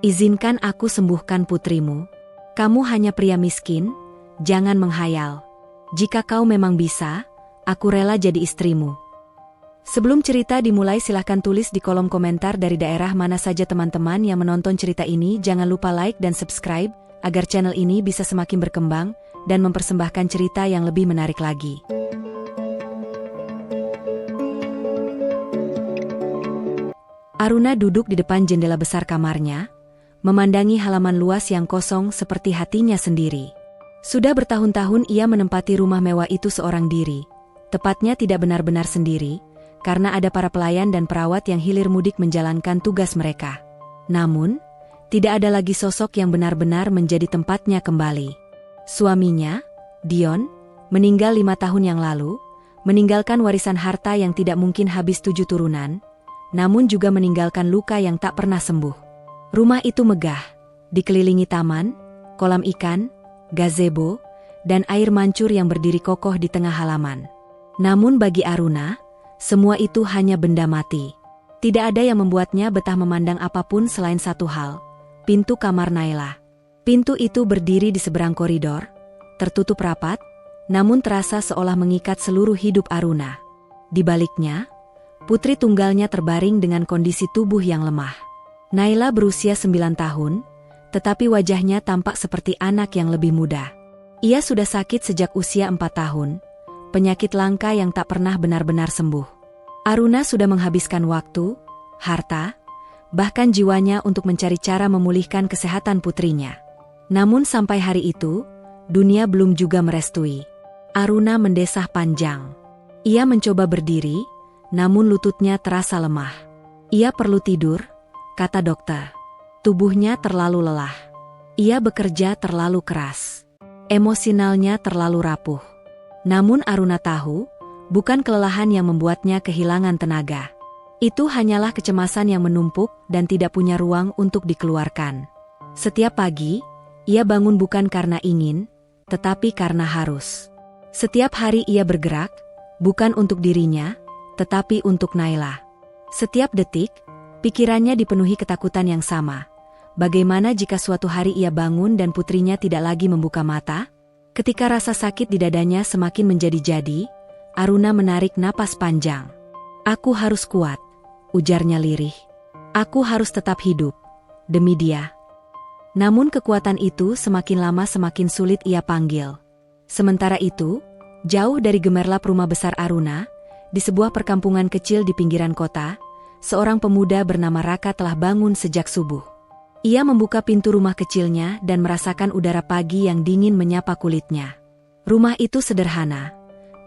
Izinkan aku sembuhkan putrimu. Kamu hanya pria miskin, jangan menghayal. Jika kau memang bisa, aku rela jadi istrimu. Sebelum cerita dimulai silahkan tulis di kolom komentar dari daerah mana saja teman-teman yang menonton cerita ini. Jangan lupa like dan subscribe, agar channel ini bisa semakin berkembang dan mempersembahkan cerita yang lebih menarik lagi. Aruna duduk di depan jendela besar kamarnya, memandangi halaman luas yang kosong seperti hatinya sendiri. Sudah bertahun-tahun ia menempati rumah mewah itu seorang diri. Tepatnya tidak benar-benar sendiri, karena ada para pelayan dan perawat yang hilir mudik menjalankan tugas mereka. Namun, tidak ada lagi sosok yang benar-benar menjadi tempatnya kembali. Suaminya, Dion, meninggal 5 tahun yang lalu, meninggalkan warisan harta yang tidak mungkin habis 7 turunan, namun juga meninggalkan luka yang tak pernah sembuh. Rumah itu megah, dikelilingi taman, kolam ikan, gazebo, dan air mancur yang berdiri kokoh di tengah halaman. Namun bagi Aruna, semua itu hanya benda mati. Tidak ada yang membuatnya betah memandang apapun selain satu hal, pintu kamar Naila. Pintu itu berdiri di seberang koridor, tertutup rapat, namun terasa seolah mengikat seluruh hidup Aruna. Di baliknya, putri tunggalnya terbaring dengan kondisi tubuh yang lemah. Naila berusia 9 tahun, tetapi wajahnya tampak seperti anak yang lebih muda. Ia sudah sakit sejak usia 4 tahun, penyakit langka yang tak pernah benar-benar sembuh. Aruna sudah menghabiskan waktu, harta, bahkan jiwanya untuk mencari cara memulihkan kesehatan putrinya. Namun sampai hari itu, dunia belum juga merestui. Aruna mendesah panjang. Ia mencoba berdiri, namun lututnya terasa lemah. Ia perlu tidur, kata dokter. Tubuhnya terlalu lelah. Ia bekerja terlalu keras. Emosionalnya terlalu rapuh. Namun Aruna tahu, bukan kelelahan yang membuatnya kehilangan tenaga. Itu hanyalah kecemasan yang menumpuk dan tidak punya ruang untuk dikeluarkan. Setiap pagi, ia bangun bukan karena ingin, tetapi karena harus. Setiap hari ia bergerak, bukan untuk dirinya, tetapi untuk Naila. Setiap detik, pikirannya dipenuhi ketakutan yang sama. Bagaimana jika suatu hari ia bangun dan putrinya tidak lagi membuka mata? Ketika rasa sakit di dadanya semakin menjadi-jadi, Aruna menarik napas panjang. Aku harus kuat, ujarnya lirih. Aku harus tetap hidup, demi dia. Namun kekuatan itu semakin lama semakin sulit ia panggil. Sementara itu, jauh dari gemerlap rumah besar Aruna, di sebuah perkampungan kecil di pinggiran kota, seorang pemuda bernama Raka telah bangun sejak subuh. Ia membuka pintu rumah kecilnya dan merasakan udara pagi yang dingin menyapa kulitnya. Rumah itu sederhana.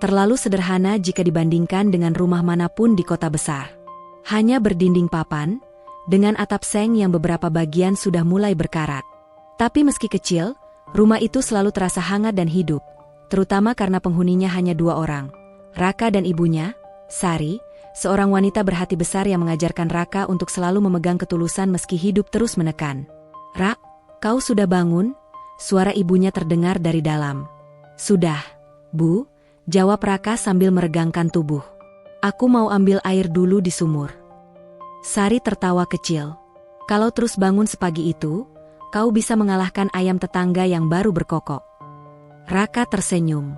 Terlalu sederhana jika dibandingkan dengan rumah manapun di kota besar. Hanya berdinding papan, dengan atap seng yang beberapa bagian sudah mulai berkarat. Tapi meski kecil, rumah itu selalu terasa hangat dan hidup, terutama karena penghuninya hanya 2 orang, Raka dan ibunya, Sari, seorang wanita berhati besar yang mengajarkan Raka untuk selalu memegang ketulusan meski hidup terus menekan. "Rak, kau sudah bangun?" Suara ibunya terdengar dari dalam. "Sudah, Bu," jawab Raka sambil meregangkan tubuh. "Aku mau ambil air dulu di sumur." Sari tertawa kecil. "Kalau terus bangun sepagi itu, kau bisa mengalahkan ayam tetangga yang baru berkokok." Raka tersenyum.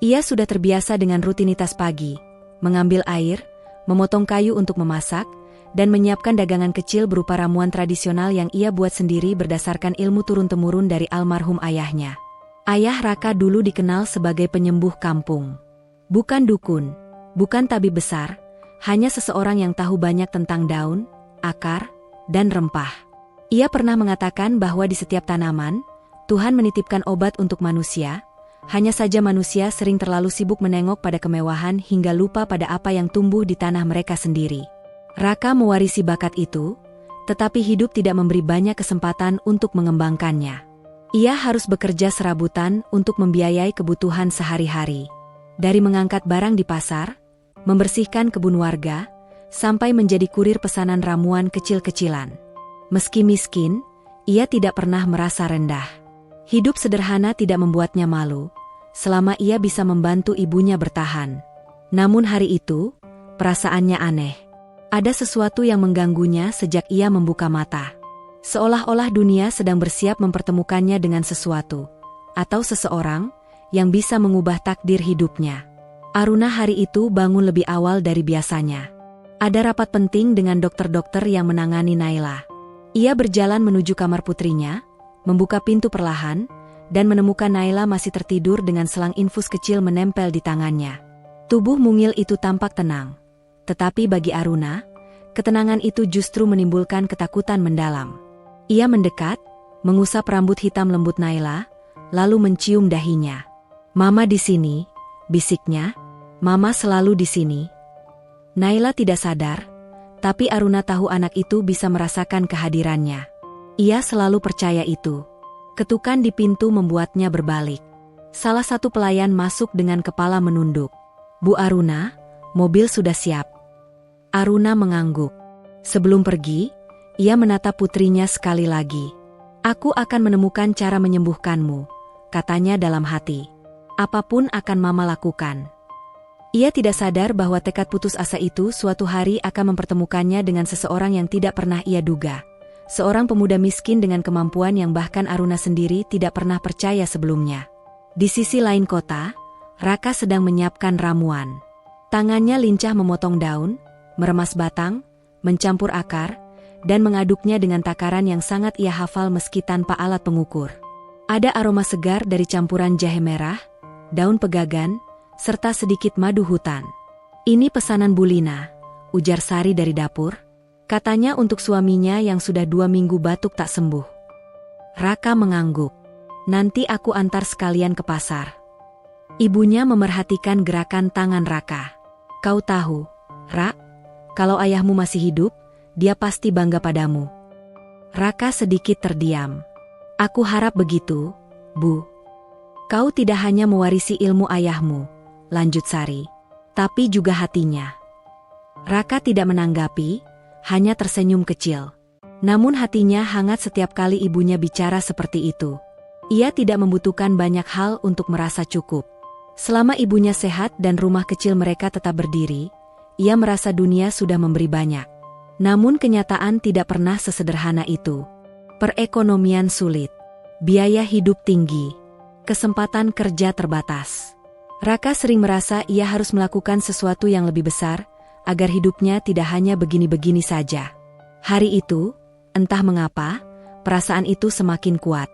Ia sudah terbiasa dengan rutinitas pagi, mengambil air, memotong kayu untuk memasak, dan menyiapkan dagangan kecil berupa ramuan tradisional yang ia buat sendiri berdasarkan ilmu turun-temurun dari almarhum ayahnya. Ayah Raka dulu dikenal sebagai penyembuh kampung. Bukan dukun, bukan tabib besar, hanya seseorang yang tahu banyak tentang daun, akar, dan rempah. Ia pernah mengatakan bahwa di setiap tanaman, Tuhan menitipkan obat untuk manusia. Hanya saja manusia sering terlalu sibuk menengok pada kemewahan hingga lupa pada apa yang tumbuh di tanah mereka sendiri. Raka mewarisi bakat itu, tetapi hidup tidak memberi banyak kesempatan untuk mengembangkannya. Ia harus bekerja serabutan untuk membiayai kebutuhan sehari-hari. Dari mengangkat barang di pasar, membersihkan kebun warga, sampai menjadi kurir pesanan ramuan kecil-kecilan. Meski miskin, ia tidak pernah merasa rendah. Hidup sederhana tidak membuatnya malu, selama ia bisa membantu ibunya bertahan. Namun hari itu, perasaannya aneh. Ada sesuatu yang mengganggunya sejak ia membuka mata. Seolah-olah dunia sedang bersiap mempertemukannya dengan sesuatu atau seseorang yang bisa mengubah takdir hidupnya. Aruna hari itu bangun lebih awal dari biasanya. Ada rapat penting dengan dokter-dokter yang menangani Naila. Ia berjalan menuju kamar putrinya, membuka pintu perlahan, dan menemukan Naila masih tertidur dengan selang infus kecil menempel di tangannya. Tubuh mungil itu tampak tenang. Tetapi bagi Aruna, ketenangan itu justru menimbulkan ketakutan mendalam. Ia mendekat, mengusap rambut hitam lembut Naila, lalu mencium dahinya. "Mama di sini," bisiknya. "Mama selalu di sini." Naila tidak sadar, tapi Aruna tahu anak itu bisa merasakan kehadirannya. Ia selalu percaya itu. Ketukan di pintu membuatnya berbalik. Salah satu pelayan masuk dengan kepala menunduk. "Bu Aruna, mobil sudah siap." Aruna mengangguk. Sebelum pergi, ia menatap putrinya sekali lagi. "Aku akan menemukan cara menyembuhkanmu," katanya dalam hati. "Apapun akan Mama lakukan." Ia tidak sadar bahwa tekad putus asa itu suatu hari akan mempertemukannya dengan seseorang yang tidak pernah ia duga. Seorang pemuda miskin dengan kemampuan yang bahkan Aruna sendiri tidak pernah percaya sebelumnya. Di sisi lain kota, Raka sedang menyiapkan ramuan. Tangannya lincah memotong daun, meremas batang, mencampur akar, dan mengaduknya dengan takaran yang sangat ia hafal meski tanpa alat pengukur. Ada aroma segar dari campuran jahe merah, daun pegagan, serta sedikit madu hutan. "Ini pesanan Bulina," ujar Sari dari dapur. Katanya untuk suaminya yang sudah 2 minggu batuk tak sembuh. Raka mengangguk. "Nanti aku antar sekalian ke pasar." Ibunya memerhatikan gerakan tangan Raka. "Kau tahu, Rak, kalau ayahmu masih hidup, dia pasti bangga padamu." Raka sedikit terdiam. "Aku harap begitu, Bu." "Kau tidak hanya mewarisi ilmu ayahmu," lanjut Sari, "tapi juga hatinya." Raka tidak menanggapi, hanya tersenyum kecil. Namun hatinya hangat setiap kali ibunya bicara seperti itu. Ia tidak membutuhkan banyak hal untuk merasa cukup. Selama ibunya sehat dan rumah kecil mereka tetap berdiri, ia merasa dunia sudah memberi banyak. Namun kenyataan tidak pernah sesederhana itu. Perekonomian sulit, biaya hidup tinggi, kesempatan kerja terbatas. Raka sering merasa ia harus melakukan sesuatu yang lebih besar, agar hidupnya tidak hanya begini-begini saja. Hari itu, entah mengapa, perasaan itu semakin kuat.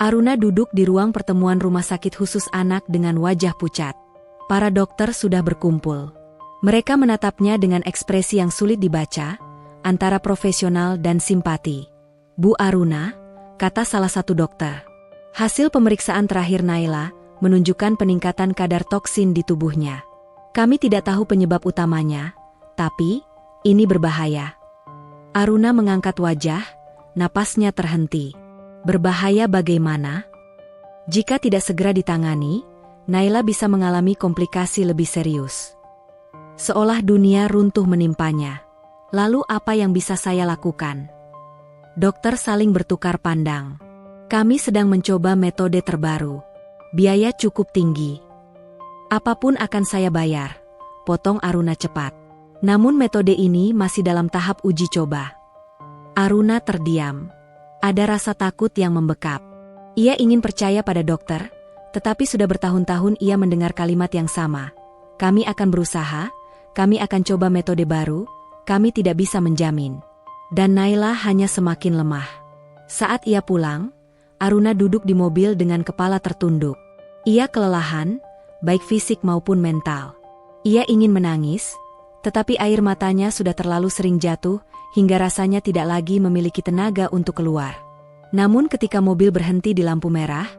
Aruna duduk di ruang pertemuan rumah sakit khusus anak dengan wajah pucat. Para dokter sudah berkumpul. Mereka menatapnya dengan ekspresi yang sulit dibaca, antara profesional dan simpati. "Bu Aruna," kata salah satu dokter. "Hasil pemeriksaan terakhir Naila menunjukkan peningkatan kadar toksin di tubuhnya. Kami tidak tahu penyebab utamanya, tapi ini berbahaya." Aruna mengangkat wajah, napasnya terhenti. Berbahaya bagaimana? Jika tidak segera ditangani, Naila bisa mengalami komplikasi lebih serius. Seolah dunia runtuh menimpanya. Lalu apa yang bisa saya lakukan? Dokter saling bertukar pandang. "Kami sedang mencoba metode terbaru. Biaya cukup tinggi." "Apapun akan saya bayar," potong Aruna cepat. "Namun metode ini masih dalam tahap uji coba." Aruna terdiam. Ada rasa takut yang membekap. Ia ingin percaya pada dokter, tetapi sudah bertahun-tahun ia mendengar kalimat yang sama. "Kami akan berusaha, kami akan coba metode baru, kami tidak bisa menjamin." Dan Naila hanya semakin lemah. Saat ia pulang, Aruna duduk di mobil dengan kepala tertunduk. Ia kelelahan, baik fisik maupun mental. Ia ingin menangis, tetapi air matanya sudah terlalu sering jatuh, hingga rasanya tidak lagi memiliki tenaga untuk keluar. Namun ketika mobil berhenti di lampu merah,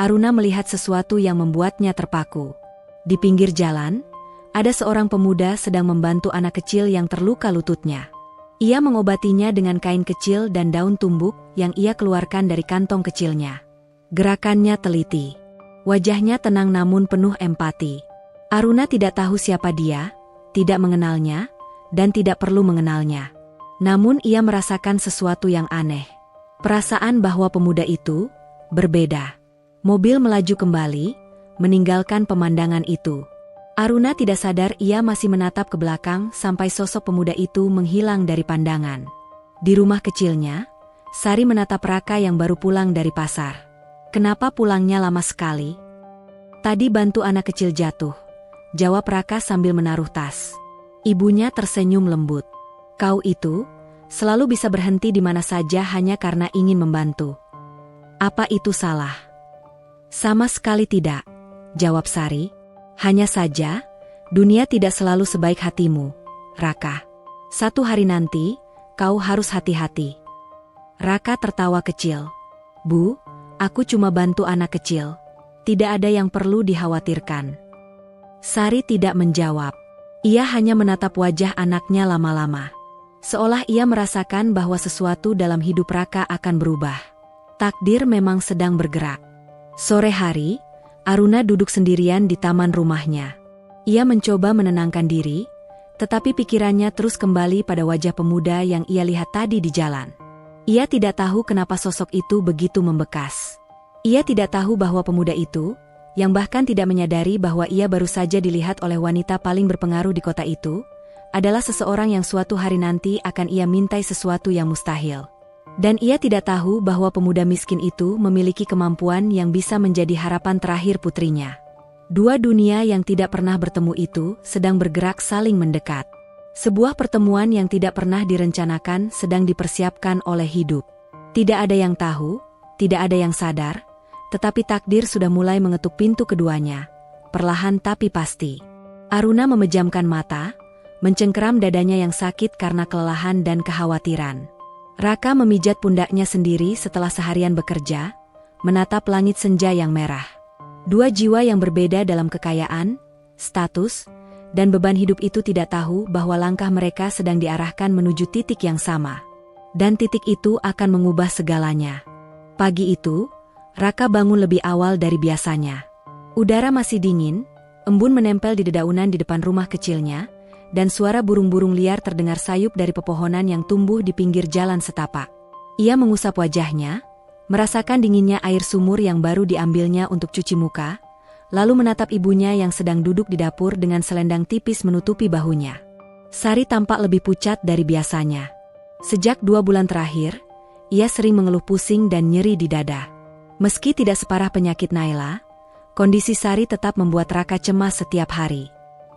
Aruna melihat sesuatu yang membuatnya terpaku. Di pinggir jalan, ada seorang pemuda sedang membantu anak kecil yang terluka lututnya. Ia mengobatinya dengan kain kecil dan daun tumbuk yang ia keluarkan dari kantong kecilnya. Gerakannya teliti. Wajahnya tenang namun penuh empati. Aruna tidak tahu siapa dia, tidak mengenalnya, dan tidak perlu mengenalnya. Namun ia merasakan sesuatu yang aneh. Perasaan bahwa pemuda itu berbeda. Mobil melaju kembali, meninggalkan pemandangan itu. Aruna tidak sadar ia masih menatap ke belakang sampai sosok pemuda itu menghilang dari pandangan. Di rumah kecilnya, Sari menatap Raka yang baru pulang dari pasar. Kenapa pulangnya lama sekali? Tadi bantu anak kecil jatuh, jawab Raka sambil menaruh tas. Ibunya tersenyum lembut. Kau itu selalu bisa berhenti di mana saja hanya karena ingin membantu. Apa itu salah? Sama sekali tidak, jawab Sari. Hanya saja, dunia tidak selalu sebaik hatimu, Raka. Satu hari nanti, kau harus hati-hati. Raka tertawa kecil. Bu, aku cuma bantu anak kecil. Tidak ada yang perlu dikhawatirkan. Sari tidak menjawab. Ia hanya menatap wajah anaknya lama-lama. Seolah ia merasakan bahwa sesuatu dalam hidup Raka akan berubah. Takdir memang sedang bergerak. Sore hari, Aruna duduk sendirian di taman rumahnya. Ia mencoba menenangkan diri, tetapi pikirannya terus kembali pada wajah pemuda yang ia lihat tadi di jalan. Ia tidak tahu kenapa sosok itu begitu membekas. Ia tidak tahu bahwa pemuda itu, yang bahkan tidak menyadari bahwa ia baru saja dilihat oleh wanita paling berpengaruh di kota itu, adalah seseorang yang suatu hari nanti akan ia mintai sesuatu yang mustahil. Dan ia tidak tahu bahwa pemuda miskin itu memiliki kemampuan yang bisa menjadi harapan terakhir putrinya. Dua dunia yang tidak pernah bertemu itu sedang bergerak saling mendekat. Sebuah pertemuan yang tidak pernah direncanakan sedang dipersiapkan oleh hidup. Tidak ada yang tahu, tidak ada yang sadar, tetapi takdir sudah mulai mengetuk pintu keduanya, perlahan tapi pasti. Aruna memejamkan mata, mencengkeram dadanya yang sakit karena kelelahan dan kekhawatiran. Raka memijat pundaknya sendiri setelah seharian bekerja, menatap langit senja yang merah. Dua jiwa yang berbeda dalam kekayaan, status, dan beban hidup itu tidak tahu bahwa langkah mereka sedang diarahkan menuju titik yang sama. Dan titik itu akan mengubah segalanya. Pagi itu, Raka bangun lebih awal dari biasanya. Udara masih dingin, embun menempel di dedaunan di depan rumah kecilnya, dan suara burung-burung liar terdengar sayup dari pepohonan yang tumbuh di pinggir jalan setapak. Ia mengusap wajahnya, merasakan dinginnya air sumur yang baru diambilnya untuk cuci muka, lalu menatap ibunya yang sedang duduk di dapur dengan selendang tipis menutupi bahunya. Sari tampak lebih pucat dari biasanya. Sejak 2 bulan terakhir, ia sering mengeluh pusing dan nyeri di dada. Meski tidak separah penyakit Naila, kondisi Sari tetap membuat Raka cemas setiap hari.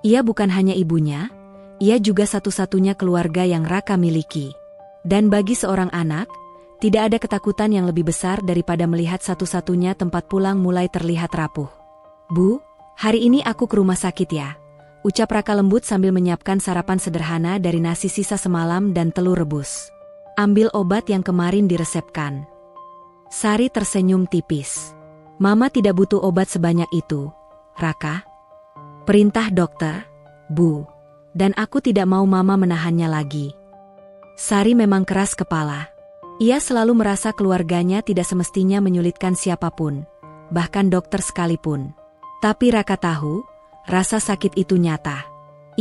Ia bukan hanya ibunya, ia juga satu-satunya keluarga yang Raka miliki. Dan bagi seorang anak, tidak ada ketakutan yang lebih besar daripada melihat satu-satunya tempat pulang mulai terlihat rapuh. Bu, hari ini aku ke rumah sakit ya, ucap Raka lembut sambil menyiapkan sarapan sederhana dari nasi sisa semalam dan telur rebus. Ambil obat yang kemarin diresepkan. Sari tersenyum tipis. Mama tidak butuh obat sebanyak itu, Raka. Perintah dokter, Bu. Dan aku tidak mau mama menahannya lagi. Sari memang keras kepala. Ia selalu merasa keluarganya tidak semestinya menyulitkan siapapun, bahkan dokter sekalipun. Tapi Raka tahu, rasa sakit itu nyata.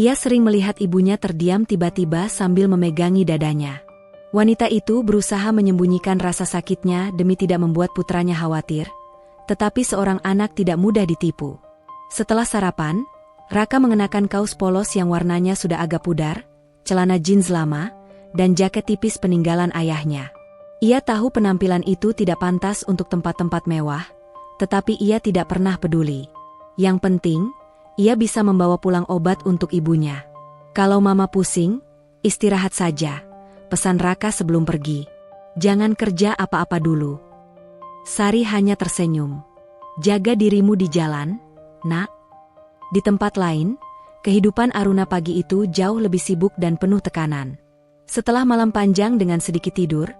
Ia sering melihat ibunya terdiam tiba-tiba sambil memegangi dadanya. Wanita itu berusaha menyembunyikan rasa sakitnya demi tidak membuat putranya khawatir, tetapi seorang anak tidak mudah ditipu. Setelah sarapan, Raka mengenakan kaos polos yang warnanya sudah agak pudar, celana jeans lama, dan jaket tipis peninggalan ayahnya. Ia tahu penampilan itu tidak pantas untuk tempat-tempat mewah, tetapi ia tidak pernah peduli. Yang penting, ia bisa membawa pulang obat untuk ibunya. Kalau mama pusing, istirahat saja, pesan Raka sebelum pergi. Jangan kerja apa-apa dulu. Sari hanya tersenyum. Jaga dirimu di jalan, nak. Di tempat lain, kehidupan Aruna pagi itu jauh lebih sibuk dan penuh tekanan. Setelah malam panjang dengan sedikit tidur,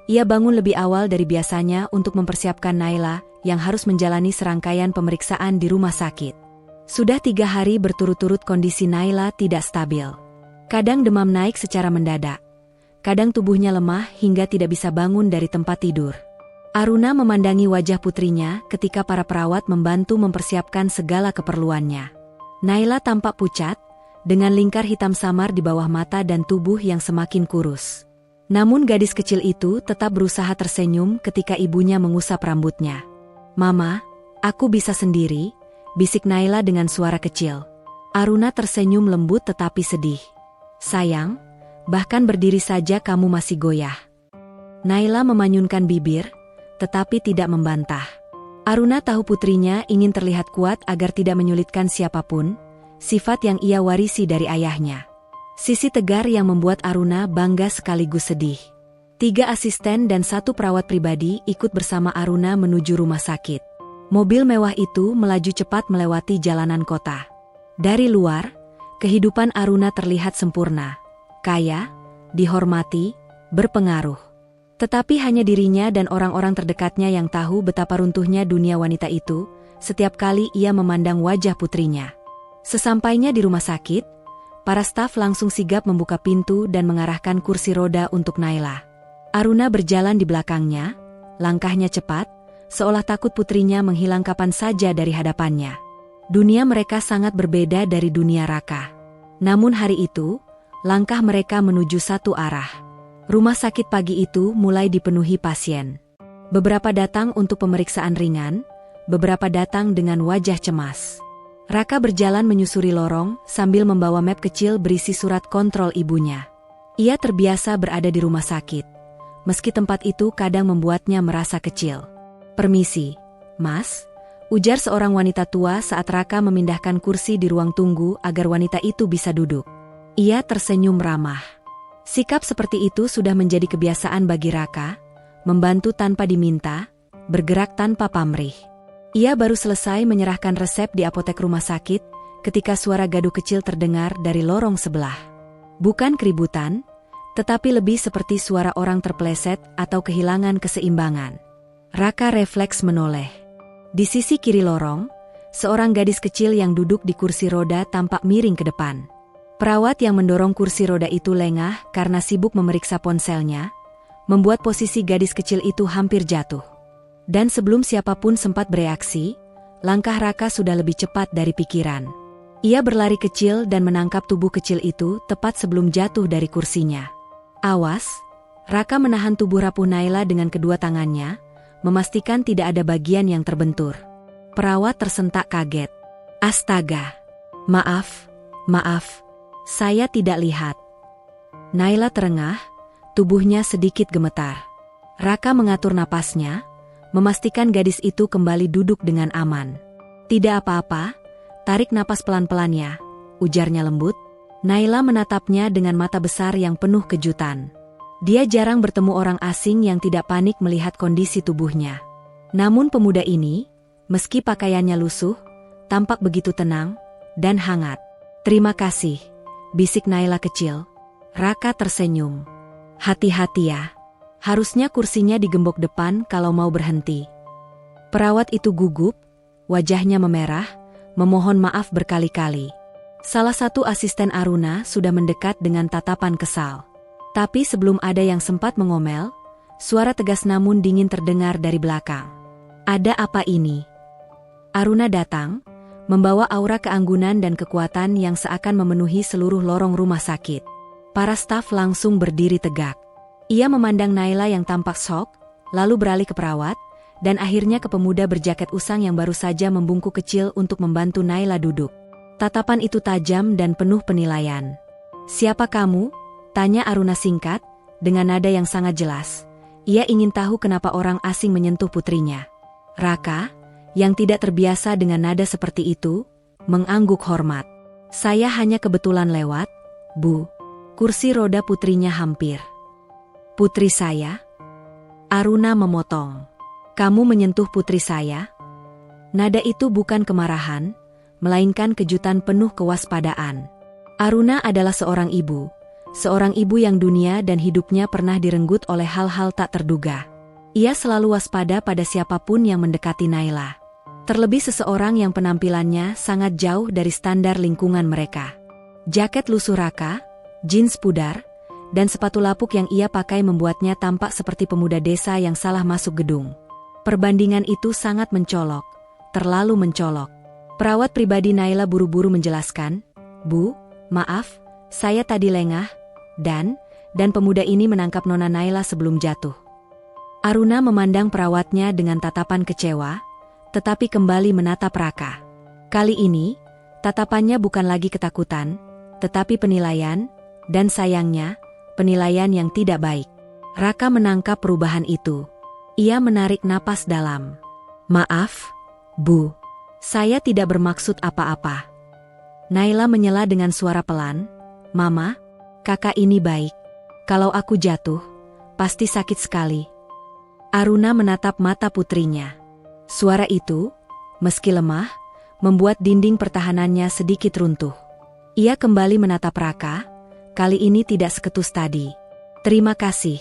ia bangun lebih awal dari biasanya untuk mempersiapkan Naila yang harus menjalani serangkaian pemeriksaan di rumah sakit. Sudah 3 hari berturut-turut kondisi Naila tidak stabil. Kadang demam naik secara mendadak. Kadang tubuhnya lemah hingga tidak bisa bangun dari tempat tidur. Aruna memandangi wajah putrinya ketika para perawat membantu mempersiapkan segala keperluannya. Naila tampak pucat, dengan lingkar hitam samar di bawah mata dan tubuh yang semakin kurus. Namun gadis kecil itu tetap berusaha tersenyum ketika ibunya mengusap rambutnya. "Mama, aku bisa sendiri," bisik Naila dengan suara kecil. Aruna tersenyum lembut tetapi sedih. "Sayang, bahkan berdiri saja kamu masih goyah." Naila memanyunkan bibir, tetapi tidak membantah. Aruna tahu putrinya ingin terlihat kuat agar tidak menyulitkan siapapun, sifat yang ia warisi dari ayahnya. Sisi tegar yang membuat Aruna bangga sekaligus sedih. 3 asisten dan 1 perawat pribadi ikut bersama Aruna menuju rumah sakit. Mobil mewah itu melaju cepat melewati jalanan kota. Dari luar, kehidupan Aruna terlihat sempurna, kaya, dihormati, berpengaruh. Tetapi hanya dirinya dan orang-orang terdekatnya yang tahu betapa runtuhnya dunia wanita itu setiap kali ia memandang wajah putrinya. Sesampainya di rumah sakit, para staf langsung sigap membuka pintu dan mengarahkan kursi roda untuk Naila. Aruna berjalan di belakangnya, langkahnya cepat, seolah takut putrinya menghilang kapan saja dari hadapannya. Dunia mereka sangat berbeda dari dunia Raka. Namun hari itu, langkah mereka menuju satu arah. Rumah sakit pagi itu mulai dipenuhi pasien. Beberapa datang untuk pemeriksaan ringan, beberapa datang dengan wajah cemas. Raka berjalan menyusuri lorong sambil membawa map kecil berisi surat kontrol ibunya. Ia terbiasa berada di rumah sakit, meski tempat itu kadang membuatnya merasa kecil. "Permisi, Mas," ujar seorang wanita tua saat Raka memindahkan kursi di ruang tunggu agar wanita itu bisa duduk. Ia tersenyum ramah. Sikap seperti itu sudah menjadi kebiasaan bagi Raka, membantu tanpa diminta, bergerak tanpa pamrih. Ia baru selesai menyerahkan resep di apotek rumah sakit ketika suara gaduh kecil terdengar dari lorong sebelah. Bukan keributan, tetapi lebih seperti suara orang terpeleset atau kehilangan keseimbangan. Raka refleks menoleh. Di sisi kiri lorong, seorang gadis kecil yang duduk di kursi roda tampak miring ke depan. Perawat yang mendorong kursi roda itu lengah karena sibuk memeriksa ponselnya, membuat posisi gadis kecil itu hampir jatuh. Dan sebelum siapapun sempat bereaksi, langkah Raka sudah lebih cepat dari pikiran. Ia berlari kecil dan menangkap tubuh kecil itu tepat sebelum jatuh dari kursinya. "Awas!" Raka menahan tubuh rapuh Naila dengan kedua tangannya, memastikan tidak ada bagian yang terbentur. Perawat tersentak kaget. "Astaga! Maaf, saya tidak lihat." Naila terengah, tubuhnya sedikit gemetar. Raka mengatur napasnya, memastikan gadis itu kembali duduk dengan aman. "Tidak apa-apa, tarik napas pelan-pelan ya," ujarnya lembut. Naila menatapnya dengan mata besar yang penuh kejutan. Dia jarang bertemu orang asing yang tidak panik melihat kondisi tubuhnya. Namun pemuda ini, meski pakaiannya lusuh, tampak begitu tenang dan hangat. "Terima kasih," bisik Naila kecil. Raka tersenyum. "Hati-hati ya. Harusnya kursinya digembok depan kalau mau berhenti." Perawat itu gugup, wajahnya memerah, memohon maaf berkali-kali. Salah satu asisten Aruna sudah mendekat dengan tatapan kesal. Tapi sebelum ada yang sempat mengomel, suara tegas namun dingin terdengar dari belakang. "Ada apa ini?" Aruna datang, membawa aura keanggunan dan kekuatan yang seakan memenuhi seluruh lorong rumah sakit. Para staf langsung berdiri tegak. Ia memandang Naila yang tampak shock, lalu beralih ke perawat, dan akhirnya ke pemuda berjaket usang yang baru saja membungkuk kecil untuk membantu Naila duduk. Tatapan itu tajam dan penuh penilaian. "Siapa kamu?" tanya Aruna singkat, dengan nada yang sangat jelas. Ia ingin tahu kenapa orang asing menyentuh putrinya. Raka, yang tidak terbiasa dengan nada seperti itu, mengangguk hormat. "Saya hanya kebetulan lewat, Bu." Kursi roda putrinya hampir. "Putri saya?" Aruna memotong. "Kamu menyentuh putri saya?" Nada itu bukan kemarahan, melainkan kejutan penuh kewaspadaan. Aruna adalah seorang ibu yang dunia dan hidupnya pernah direnggut oleh hal-hal tak terduga. Ia selalu waspada pada siapapun yang mendekati Naila. Terlebih seseorang yang penampilannya sangat jauh dari standar lingkungan mereka. Jaket lusuh Raka, jeans pudar, dan sepatu lapuk yang ia pakai membuatnya tampak seperti pemuda desa yang salah masuk gedung. Perbandingan itu sangat mencolok, terlalu mencolok. Perawat pribadi Naila buru-buru menjelaskan, "Bu, maaf, saya tadi lengah, dan pemuda ini menangkap Nona Naila sebelum jatuh." Aruna memandang perawatnya dengan tatapan kecewa, tetapi kembali menatap Raka. Kali ini, tatapannya bukan lagi ketakutan, tetapi penilaian, dan sayangnya, penilaian yang tidak baik. Raka menangkap perubahan itu. Ia menarik napas dalam. Maaf, Bu. Saya tidak bermaksud apa-apa. Naila menyela dengan suara pelan. Mama, kakak ini baik. Kalau aku jatuh, pasti sakit sekali. Aruna menatap mata putrinya. Suara itu, meski lemah, membuat dinding pertahanannya sedikit runtuh. Ia kembali menatap Raka, kali ini tidak seketus tadi. Terima kasih,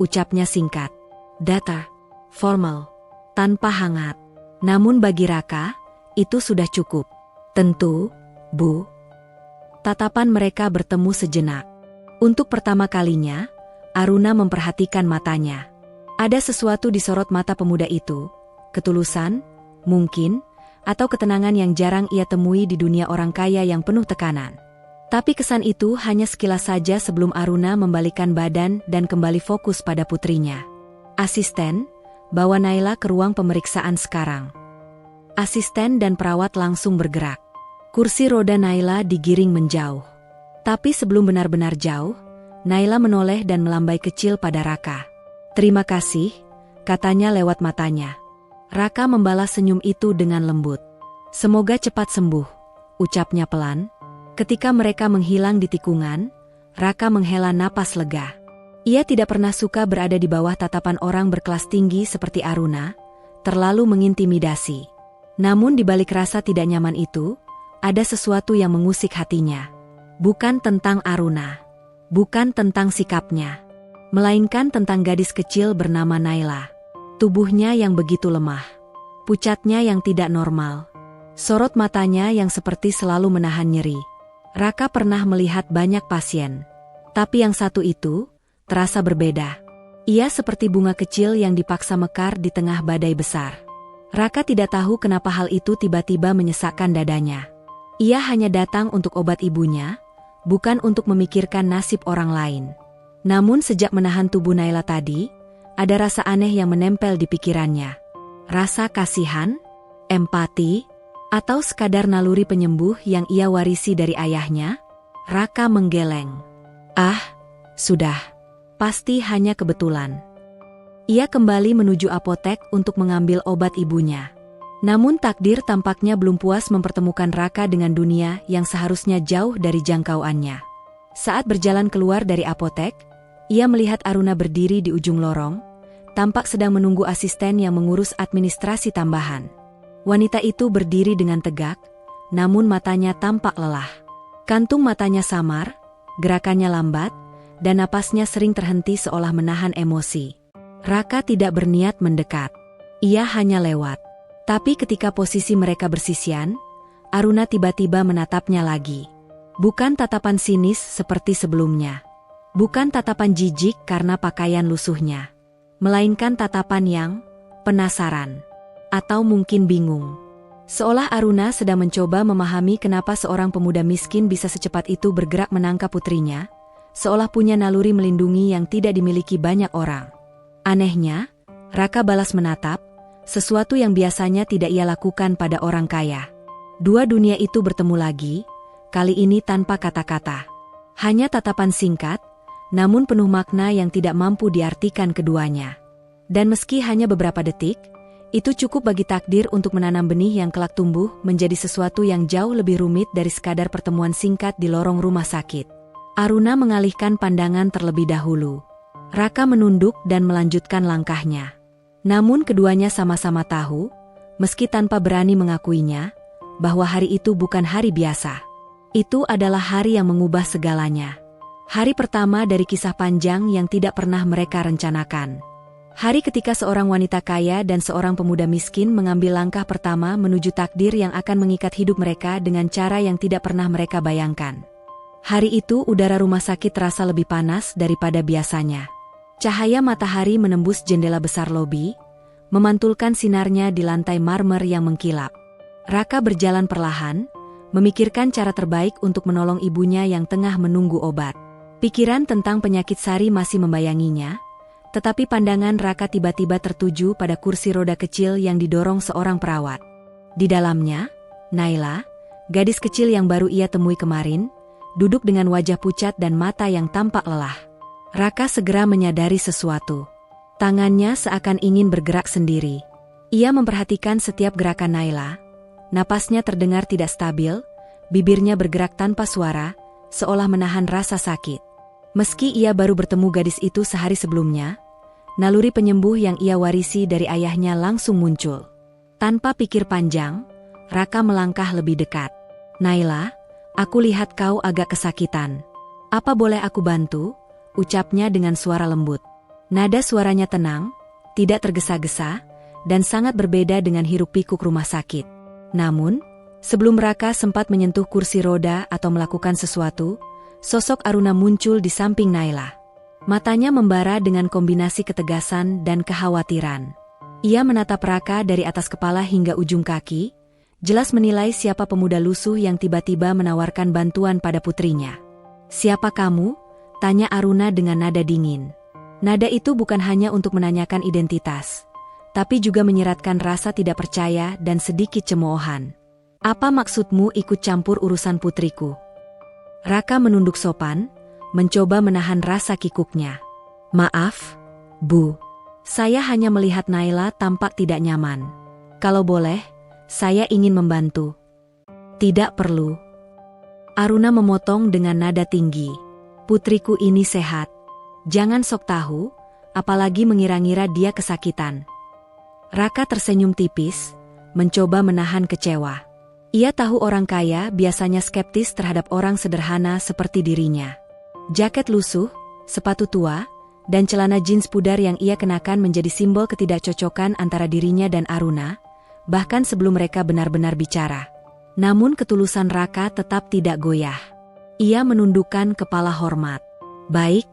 ucapnya singkat. Datar, formal, tanpa hangat. Namun bagi Raka, itu sudah cukup. Tentu, Bu. Tatapan mereka bertemu sejenak. Untuk pertama kalinya, Aruna memperhatikan matanya. Ada sesuatu di sorot mata pemuda itu, ketulusan, mungkin, atau ketenangan yang jarang ia temui di dunia orang kaya yang penuh tekanan. Tapi kesan itu hanya sekilas saja sebelum Aruna membalikkan badan dan kembali fokus pada putrinya. Asisten, bawa Naila ke ruang pemeriksaan sekarang. Asisten dan perawat langsung bergerak. Kursi roda Naila digiring menjauh. Tapi sebelum benar-benar jauh, Naila menoleh dan melambai kecil pada Raka. Terima kasih, katanya lewat matanya. Raka membalas senyum itu dengan lembut. Semoga cepat sembuh, ucapnya pelan. Ketika mereka menghilang di tikungan, Raka menghela napas lega. Ia tidak pernah suka berada di bawah tatapan orang berkelas tinggi seperti Aruna, terlalu mengintimidasi. Namun di balik rasa tidak nyaman itu, ada sesuatu yang mengusik hatinya. Bukan tentang Aruna, bukan tentang sikapnya, melainkan tentang gadis kecil bernama Naila. Tubuhnya yang begitu lemah, pucatnya yang tidak normal, sorot matanya yang seperti selalu menahan nyeri. Raka pernah melihat banyak pasien, tapi yang satu itu terasa berbeda. Ia seperti bunga kecil yang dipaksa mekar di tengah badai besar. Raka tidak tahu kenapa hal itu tiba-tiba menyesakkan dadanya. Ia hanya datang untuk obat ibunya, bukan untuk memikirkan nasib orang lain. Namun sejak menahan tubuh Naila tadi, ada rasa aneh yang menempel di pikirannya. Rasa kasihan, empati, atau sekadar naluri penyembuh yang ia warisi dari ayahnya? Raka menggeleng. Ah, sudah. Pasti hanya kebetulan. Ia kembali menuju apotek untuk mengambil obat ibunya. Namun takdir tampaknya belum puas mempertemukan Raka dengan dunia yang seharusnya jauh dari jangkauannya. Saat berjalan keluar dari apotek, ia melihat Aruna berdiri di ujung lorong, tampak sedang menunggu asisten yang mengurus administrasi tambahan. Wanita itu berdiri dengan tegak, namun matanya tampak lelah. Kantung matanya samar, gerakannya lambat, dan napasnya sering terhenti seolah menahan emosi. Raka tidak berniat mendekat. Ia hanya lewat. Tapi ketika posisi mereka bersisian, Aruna tiba-tiba menatapnya lagi. Bukan tatapan sinis seperti sebelumnya. Bukan tatapan jijik karena pakaian lusuhnya. Melainkan tatapan yang penasaran, atau mungkin bingung. Seolah Aruna sedang mencoba memahami kenapa seorang pemuda miskin bisa secepat itu bergerak menangkap putrinya, seolah punya naluri melindungi yang tidak dimiliki banyak orang. Anehnya, Raka balas menatap, sesuatu yang biasanya tidak ia lakukan pada orang kaya. Dua dunia itu bertemu lagi, kali ini tanpa kata-kata. Hanya tatapan singkat, namun penuh makna yang tidak mampu diartikan keduanya. Dan meski hanya beberapa detik, itu cukup bagi takdir untuk menanam benih yang kelak tumbuh menjadi sesuatu yang jauh lebih rumit dari sekadar pertemuan singkat di lorong rumah sakit. Aruna mengalihkan pandangan terlebih dahulu. Raka menunduk dan melanjutkan langkahnya. Namun keduanya sama-sama tahu, meski tanpa berani mengakuinya, bahwa hari itu bukan hari biasa. Itu adalah hari yang mengubah segalanya. Hari pertama dari kisah panjang yang tidak pernah mereka rencanakan. Hari ketika seorang wanita kaya dan seorang pemuda miskin mengambil langkah pertama menuju takdir yang akan mengikat hidup mereka dengan cara yang tidak pernah mereka bayangkan. Hari itu udara rumah sakit terasa lebih panas daripada biasanya. Cahaya matahari menembus jendela besar lobi, memantulkan sinarnya di lantai marmer yang mengkilap. Raka berjalan perlahan, memikirkan cara terbaik untuk menolong ibunya yang tengah menunggu obat. Pikiran tentang penyakit Sari masih membayanginya, tetapi pandangan Raka tiba-tiba tertuju pada kursi roda kecil yang didorong seorang perawat. Di dalamnya, Naila, gadis kecil yang baru ia temui kemarin, duduk dengan wajah pucat dan mata yang tampak lelah. Raka segera menyadari sesuatu. Tangannya seakan ingin bergerak sendiri. Ia memperhatikan setiap gerakan Naila. Napasnya terdengar tidak stabil, bibirnya bergerak tanpa suara, seolah menahan rasa sakit. Meski ia baru bertemu gadis itu sehari sebelumnya, naluri penyembuh yang ia warisi dari ayahnya langsung muncul. Tanpa pikir panjang, Raka melangkah lebih dekat. "Naila, aku lihat kau agak kesakitan. Apa boleh aku bantu?" ucapnya dengan suara lembut. Nada suaranya tenang, tidak tergesa-gesa, dan sangat berbeda dengan hiruk-pikuk rumah sakit. Namun, sebelum Raka sempat menyentuh kursi roda atau melakukan sesuatu, sosok Aruna muncul di samping Naila. Matanya membara dengan kombinasi ketegasan dan kekhawatiran. Ia menatap Raka dari atas kepala hingga ujung kaki, jelas menilai siapa pemuda lusuh yang tiba-tiba menawarkan bantuan pada putrinya. "Siapa kamu?" tanya Aruna dengan nada dingin. Nada itu bukan hanya untuk menanyakan identitas, tapi juga menyiratkan rasa tidak percaya dan sedikit cemoohan. "Apa maksudmu ikut campur urusan putriku?" Raka menunduk sopan, mencoba menahan rasa kikuknya. "Maaf, Bu. Saya hanya melihat Naila tampak tidak nyaman. Kalau boleh, saya ingin membantu." "Tidak perlu." Aruna memotong dengan nada tinggi. "Putriku ini sehat. Jangan sok tahu, apalagi mengira-ngira dia kesakitan." Raka tersenyum tipis, mencoba menahan kecewa. Ia tahu orang kaya biasanya skeptis terhadap orang sederhana seperti dirinya. Jaket lusuh, sepatu tua, dan celana jeans pudar yang ia kenakan menjadi simbol ketidakcocokan antara dirinya dan Aruna, bahkan sebelum mereka benar-benar bicara. Namun ketulusan Raka tetap tidak goyah. Ia menundukkan kepala hormat. "Baik,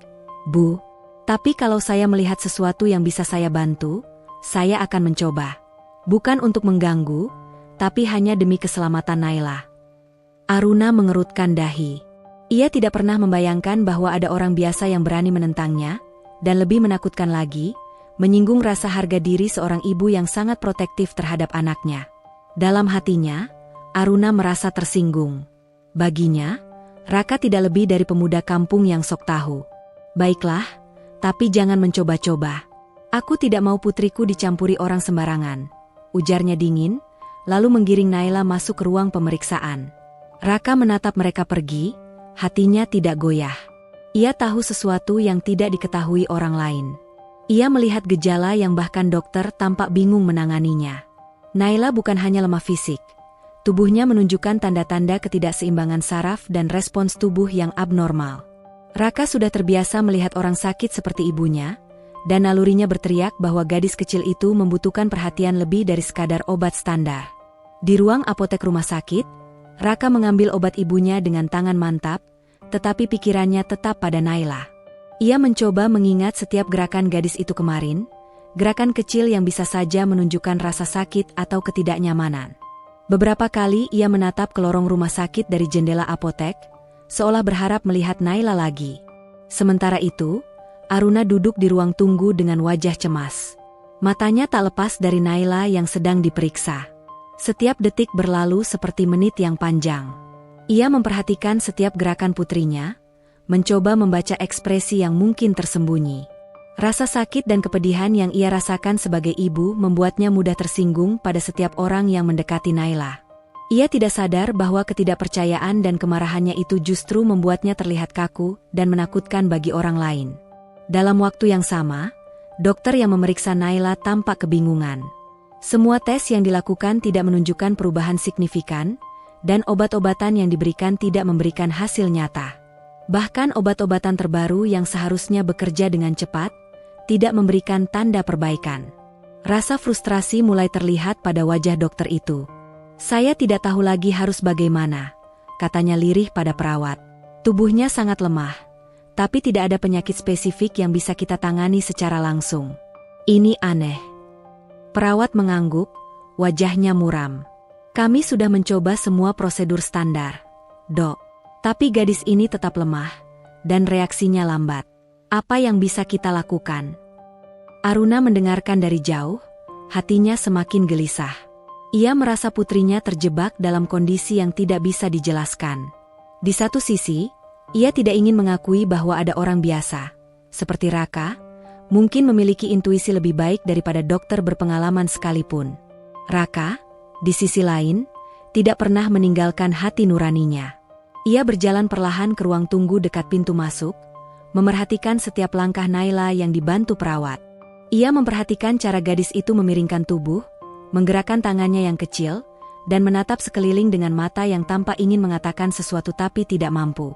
Bu. Tapi kalau saya melihat sesuatu yang bisa saya bantu, saya akan mencoba. Bukan untuk mengganggu, tapi hanya demi keselamatan Naila." Aruna mengerutkan dahi. Ia tidak pernah membayangkan bahwa ada orang biasa yang berani menentangnya, dan lebih menakutkan lagi, menyinggung rasa harga diri seorang ibu yang sangat protektif terhadap anaknya. Dalam hatinya, Aruna merasa tersinggung. Baginya, Raka tidak lebih dari pemuda kampung yang sok tahu. "Baiklah, tapi jangan mencoba-coba. Aku tidak mau putriku dicampuri orang sembarangan," ujarnya dingin, lalu menggiring Naila masuk ke ruang pemeriksaan. Raka menatap mereka pergi, hatinya tidak goyah. Ia tahu sesuatu yang tidak diketahui orang lain. Ia melihat gejala yang bahkan dokter tampak bingung menanganinya. Naila bukan hanya lemah fisik. Tubuhnya menunjukkan tanda-tanda ketidakseimbangan saraf dan respons tubuh yang abnormal. Raka sudah terbiasa melihat orang sakit seperti ibunya, dan nalurinya berteriak bahwa gadis kecil itu membutuhkan perhatian lebih dari sekadar obat standar. Di ruang apotek rumah sakit, Raka mengambil obat ibunya dengan tangan mantap, tetapi pikirannya tetap pada Naila. Ia mencoba mengingat setiap gerakan gadis itu kemarin, gerakan kecil yang bisa saja menunjukkan rasa sakit atau ketidaknyamanan. Beberapa kali ia menatap ke lorong rumah sakit dari jendela apotek, seolah berharap melihat Naila lagi. Sementara itu, Aruna duduk di ruang tunggu dengan wajah cemas. Matanya tak lepas dari Naila yang sedang diperiksa. Setiap detik berlalu seperti menit yang panjang. Ia memperhatikan setiap gerakan putrinya, mencoba membaca ekspresi yang mungkin tersembunyi. Rasa sakit dan kepedihan yang ia rasakan sebagai ibu membuatnya mudah tersinggung pada setiap orang yang mendekati Naila. Ia tidak sadar bahwa ketidakpercayaan dan kemarahannya itu justru membuatnya terlihat kaku dan menakutkan bagi orang lain. Dalam waktu yang sama, dokter yang memeriksa Naila tampak kebingungan. Semua tes yang dilakukan tidak menunjukkan perubahan signifikan, dan obat-obatan yang diberikan tidak memberikan hasil nyata. Bahkan obat-obatan terbaru yang seharusnya bekerja dengan cepat, tidak memberikan tanda perbaikan. Rasa frustrasi mulai terlihat pada wajah dokter itu. "Saya tidak tahu lagi harus bagaimana," katanya lirih pada perawat. "Tubuhnya sangat lemah, tapi tidak ada penyakit spesifik yang bisa kita tangani secara langsung. Ini aneh." Perawat mengangguk, wajahnya muram. "Kami sudah mencoba semua prosedur standar, Dok. Tapi gadis ini tetap lemah, dan reaksinya lambat. Apa yang bisa kita lakukan?" Aruna mendengarkan dari jauh, hatinya semakin gelisah. Ia merasa putrinya terjebak dalam kondisi yang tidak bisa dijelaskan. Di satu sisi, ia tidak ingin mengakui bahwa ada orang biasa, seperti Raka, mungkin memiliki intuisi lebih baik daripada dokter berpengalaman sekalipun. Raka, di sisi lain, tidak pernah meninggalkan hati nuraninya. Ia berjalan perlahan ke ruang tunggu dekat pintu masuk, memerhatikan setiap langkah Naila yang dibantu perawat. Ia memperhatikan cara gadis itu memiringkan tubuh, menggerakkan tangannya yang kecil, dan menatap sekeliling dengan mata yang tampak ingin mengatakan sesuatu tapi tidak mampu.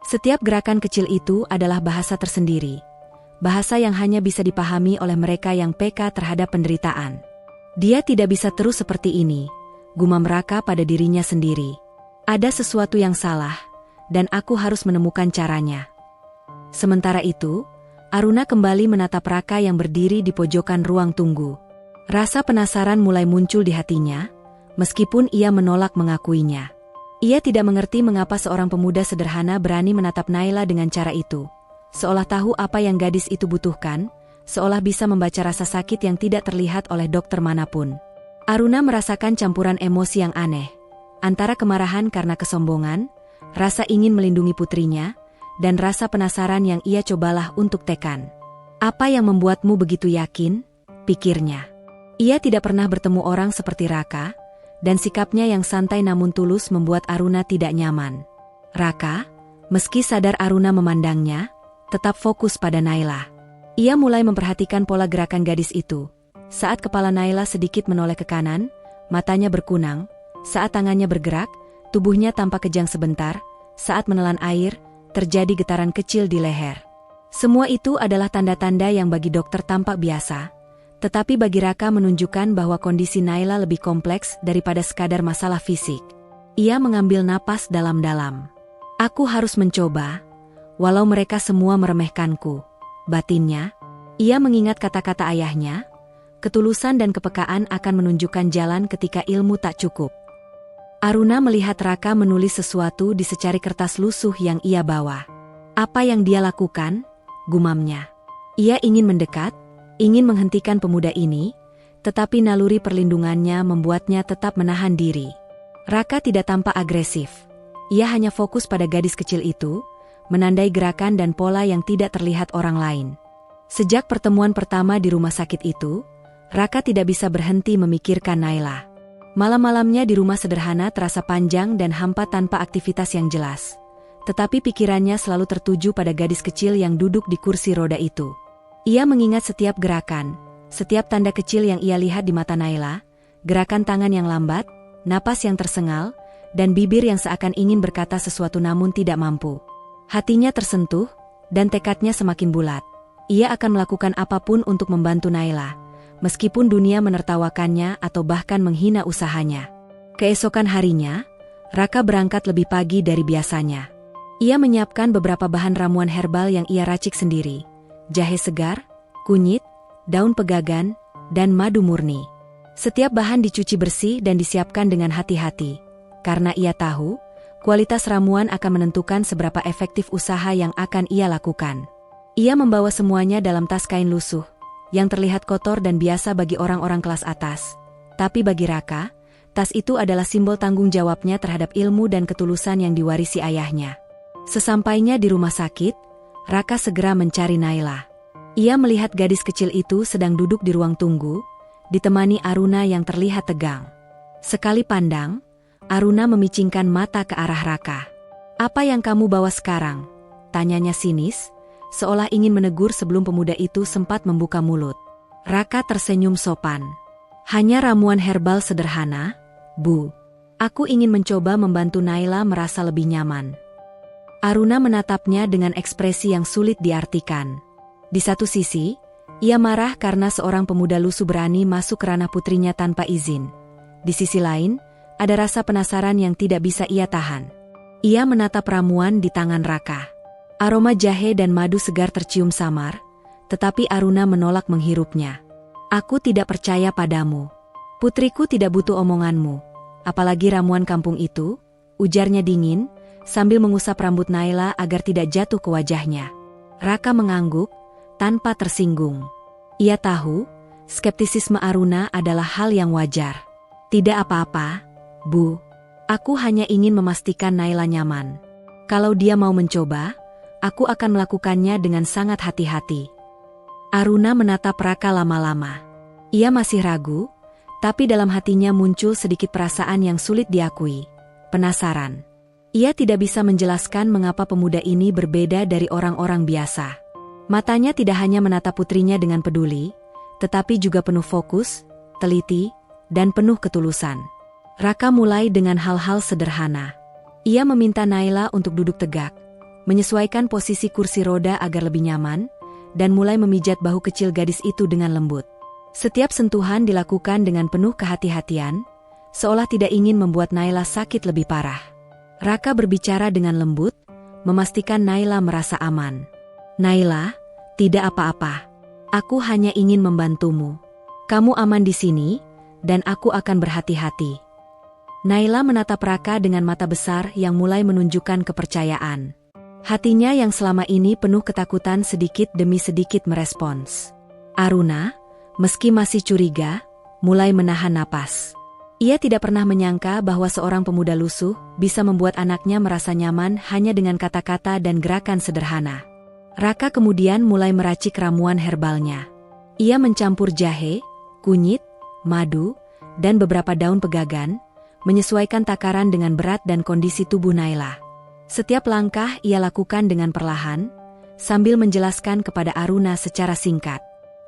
Setiap gerakan kecil itu adalah bahasa tersendiri. Bahasa yang hanya bisa dipahami oleh mereka yang peka terhadap penderitaan. Dia tidak bisa terus seperti ini, gumam Raka pada dirinya sendiri. Ada sesuatu yang salah, dan aku harus menemukan caranya. Sementara itu, Aruna kembali menatap Raka yang berdiri di pojokan ruang tunggu. Rasa penasaran mulai muncul di hatinya, meskipun ia menolak mengakuinya. Ia tidak mengerti mengapa seorang pemuda sederhana berani menatap Naila dengan cara itu. Seolah tahu apa yang gadis itu butuhkan, seolah bisa membaca rasa sakit yang tidak terlihat oleh dokter manapun. Aruna merasakan campuran emosi yang aneh. Antara kemarahan karena kesombongan, rasa ingin melindungi putrinya, dan rasa penasaran yang ia cobalah untuk tekan. Apa yang membuatmu begitu yakin? Pikirnya. Ia tidak pernah bertemu orang seperti Raka, dan sikapnya yang santai namun tulus membuat Aruna tidak nyaman. Raka, meski sadar Aruna memandangnya, tetap fokus pada Naila. Ia mulai memperhatikan pola gerakan gadis itu. Saat kepala Naila sedikit menoleh ke kanan, matanya berkunang. Saat tangannya bergerak, tubuhnya tampak kejang sebentar. Saat menelan air, terjadi getaran kecil di leher. Semua itu adalah tanda-tanda yang bagi dokter tampak biasa. Tetapi bagi Raka menunjukkan bahwa kondisi Naila lebih kompleks daripada sekadar masalah fisik. Ia mengambil napas dalam-dalam. Aku harus mencoba, walau mereka semua meremehkanku. Batinnya, ia mengingat kata-kata ayahnya, ketulusan dan kepekaan akan menunjukkan jalan ketika ilmu tak cukup. Aruna melihat Raka menulis sesuatu di secari kertas lusuh yang ia bawa. Apa yang dia lakukan? Gumamnya. Ia ingin mendekat, ingin menghentikan pemuda ini, tetapi naluri perlindungannya membuatnya tetap menahan diri. Raka tidak tampak agresif. Ia hanya fokus pada gadis kecil itu, menandai gerakan dan pola yang tidak terlihat orang lain. Sejak pertemuan pertama di rumah sakit itu, Raka tidak bisa berhenti memikirkan Naila. Malam-malamnya di rumah sederhana terasa panjang dan hampa tanpa aktivitas yang jelas. Tetapi pikirannya selalu tertuju pada gadis kecil yang duduk di kursi roda itu. Ia mengingat setiap gerakan, setiap tanda kecil yang ia lihat di mata Naila, gerakan tangan yang lambat, napas yang tersengal, dan bibir yang seakan ingin berkata sesuatu namun tidak mampu. Hatinya tersentuh, dan tekadnya semakin bulat. Ia akan melakukan apapun untuk membantu Naila, meskipun dunia menertawakannya atau bahkan menghina usahanya. Keesokan harinya, Raka berangkat lebih pagi dari biasanya. Ia menyiapkan beberapa bahan ramuan herbal yang ia racik sendiri. Jahe segar, kunyit, daun pegagan, dan madu murni. Setiap bahan dicuci bersih dan disiapkan dengan hati-hati. Karena ia tahu, kualitas ramuan akan menentukan seberapa efektif usaha yang akan ia lakukan. Ia membawa semuanya dalam tas kain lusuh, yang terlihat kotor dan biasa bagi orang-orang kelas atas. Tapi bagi Raka, tas itu adalah simbol tanggung jawabnya terhadap ilmu dan ketulusan yang diwarisi ayahnya. Sesampainya di rumah sakit, Raka segera mencari Naila. Ia melihat gadis kecil itu sedang duduk di ruang tunggu, ditemani Aruna yang terlihat tegang. Sekali pandang, Aruna memicingkan mata ke arah Raka. "Apa yang kamu bawa sekarang?" tanyanya sinis, seolah ingin menegur sebelum pemuda itu sempat membuka mulut. Raka tersenyum sopan. "Hanya ramuan herbal sederhana, Bu. Aku ingin mencoba membantu Naila merasa lebih nyaman." Aruna menatapnya dengan ekspresi yang sulit diartikan. Di satu sisi, ia marah karena seorang pemuda lusuh berani masuk ke ranah putrinya tanpa izin. Di sisi lain, ada rasa penasaran yang tidak bisa ia tahan. Ia menatap ramuan di tangan Raka. Aroma jahe dan madu segar tercium samar, tetapi Aruna menolak menghirupnya. "Aku tidak percaya padamu. Putriku tidak butuh omonganmu. Apalagi ramuan kampung itu," ujarnya dingin, sambil mengusap rambut Naila agar tidak jatuh ke wajahnya. Raka mengangguk, tanpa tersinggung. Ia tahu, skeptisisme Aruna adalah hal yang wajar. "Tidak apa-apa, Bu. Aku hanya ingin memastikan Naila nyaman. Kalau dia mau mencoba, Aku akan melakukannya dengan sangat hati-hati. Aruna menatap Raka lama-lama. Ia masih ragu, tapi dalam hatinya muncul sedikit perasaan yang sulit diakui. Penasaran. Ia tidak bisa menjelaskan mengapa pemuda ini berbeda dari orang-orang biasa. Matanya tidak hanya menatap putrinya dengan peduli, tetapi juga penuh fokus, teliti, dan penuh ketulusan. Raka mulai dengan hal-hal sederhana. Ia meminta Naila untuk duduk tegak, menyesuaikan posisi kursi roda agar lebih nyaman, dan mulai memijat bahu kecil gadis itu dengan lembut. Setiap sentuhan dilakukan dengan penuh kehati-hatian, seolah tidak ingin membuat Naila sakit lebih parah. Raka berbicara dengan lembut, memastikan Naila merasa aman. Naila, tidak apa-apa. Aku hanya ingin membantumu. Kamu aman di sini, dan aku akan berhati-hati. Naila menatap Raka dengan mata besar yang mulai menunjukkan kepercayaan. Hatinya yang selama ini penuh ketakutan sedikit demi sedikit merespons. Aruna, meski masih curiga, mulai menahan napas. Ia tidak pernah menyangka bahwa seorang pemuda lusuh bisa membuat anaknya merasa nyaman hanya dengan kata-kata dan gerakan sederhana. Raka kemudian mulai meracik ramuan herbalnya. Ia mencampur jahe, kunyit, madu, dan beberapa daun pegagan, menyesuaikan takaran dengan berat dan kondisi tubuh Naila. Setiap langkah ia lakukan dengan perlahan, sambil menjelaskan kepada Aruna secara singkat.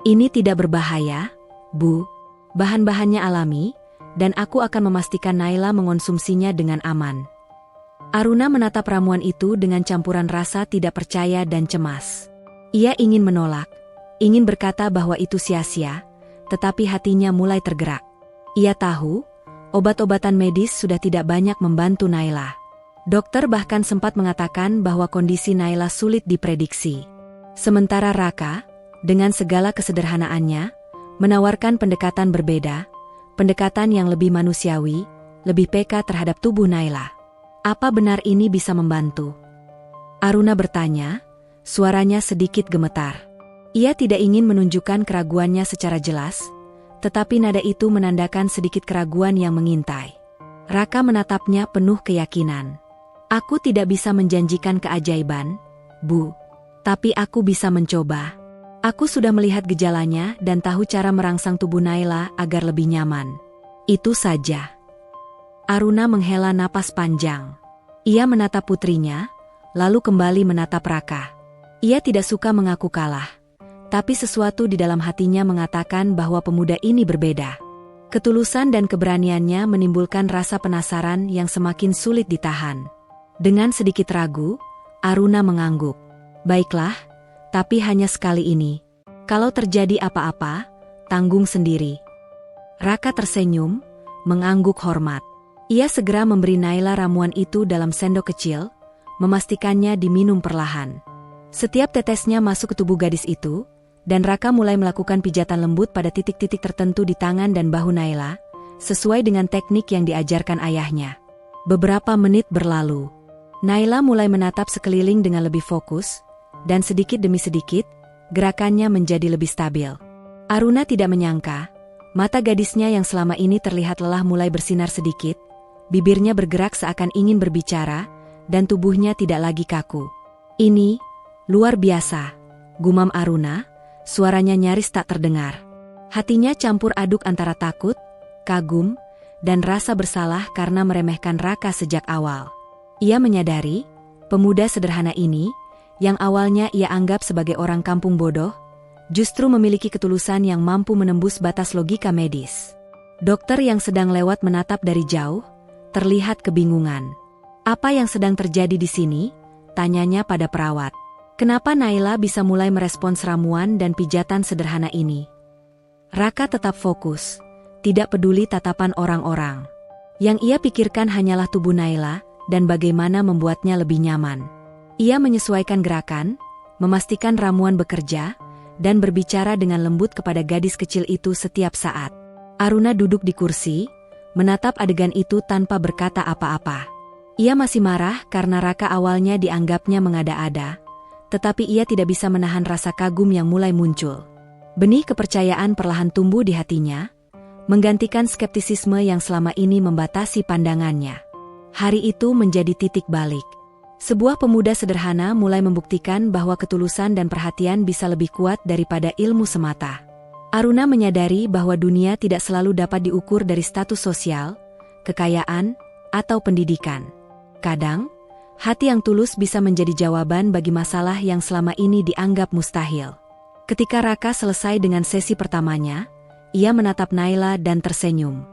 Ini tidak berbahaya, Bu. Bahan-bahannya alami, dan aku akan memastikan Naila mengonsumsinya dengan aman. Aruna menatap ramuan itu dengan campuran rasa tidak percaya dan cemas. Ia ingin menolak, ingin berkata bahwa itu sia-sia, tetapi hatinya mulai tergerak. Ia tahu, obat-obatan medis sudah tidak banyak membantu Naila. Dokter bahkan sempat mengatakan bahwa kondisi Naila sulit diprediksi. Sementara Raka, dengan segala kesederhanaannya, menawarkan pendekatan berbeda, pendekatan yang lebih manusiawi, lebih peka terhadap tubuh Naila. Apa benar ini bisa membantu? Aruna bertanya, suaranya sedikit gemetar. Ia tidak ingin menunjukkan keraguannya secara jelas, tetapi nada itu menandakan sedikit keraguan yang mengintai. Raka menatapnya penuh keyakinan. Aku tidak bisa menjanjikan keajaiban, Bu. Tapi aku bisa mencoba. Aku sudah melihat gejalanya dan tahu cara merangsang tubuh Naila agar lebih nyaman. Itu saja. Aruna menghela napas panjang. Ia menatap putrinya, lalu kembali menatap Raka. Ia tidak suka mengaku kalah, tapi sesuatu di dalam hatinya mengatakan bahwa pemuda ini berbeda. Ketulusan dan keberaniannya menimbulkan rasa penasaran yang semakin sulit ditahan. Dengan sedikit ragu, Aruna mengangguk. Baiklah, tapi hanya sekali ini. Kalau terjadi apa-apa, tanggung sendiri. Raka tersenyum, mengangguk hormat. Ia segera memberi Naila ramuan itu dalam sendok kecil, memastikannya diminum perlahan. Setiap tetesnya masuk ke tubuh gadis itu, dan Raka mulai melakukan pijatan lembut pada titik-titik tertentu di tangan dan bahu Naila, sesuai dengan teknik yang diajarkan ayahnya. Beberapa menit berlalu. Naila mulai menatap sekeliling dengan lebih fokus, dan sedikit demi sedikit, gerakannya menjadi lebih stabil. Aruna tidak menyangka, mata gadisnya yang selama ini terlihat lelah mulai bersinar sedikit, bibirnya bergerak seakan ingin berbicara, dan tubuhnya tidak lagi kaku. Ini, luar biasa, gumam Aruna, suaranya nyaris tak terdengar. Hatinya campur aduk antara takut, kagum, dan rasa bersalah karena meremehkan Raka sejak awal. Ia menyadari, pemuda sederhana ini, yang awalnya ia anggap sebagai orang kampung bodoh, justru memiliki ketulusan yang mampu menembus batas logika medis. Dokter yang sedang lewat menatap dari jauh, terlihat kebingungan. Apa yang sedang terjadi di sini? Tanyanya pada perawat. Kenapa Naila bisa mulai merespons ramuan dan pijatan sederhana ini? Raka tetap fokus, tidak peduli tatapan orang-orang. Yang ia pikirkan hanyalah tubuh Naila dan bagaimana membuatnya lebih nyaman. Ia menyesuaikan gerakan, memastikan ramuan bekerja, dan berbicara dengan lembut kepada gadis kecil itu setiap saat. Aruna duduk di kursi, menatap adegan itu tanpa berkata apa-apa. Ia masih marah karena Raka awalnya dianggapnya mengada-ada, tetapi ia tidak bisa menahan rasa kagum yang mulai muncul. Benih kepercayaan perlahan tumbuh di hatinya, menggantikan skeptisisme yang selama ini membatasi pandangannya. Hari itu menjadi titik balik. Sebuah pemuda sederhana mulai membuktikan bahwa ketulusan dan perhatian bisa lebih kuat daripada ilmu semata. Aruna menyadari bahwa dunia tidak selalu dapat diukur dari status sosial, kekayaan, atau pendidikan. Kadang, hati yang tulus bisa menjadi jawaban bagi masalah yang selama ini dianggap mustahil. Ketika Raka selesai dengan sesi pertamanya, ia menatap Naila dan tersenyum.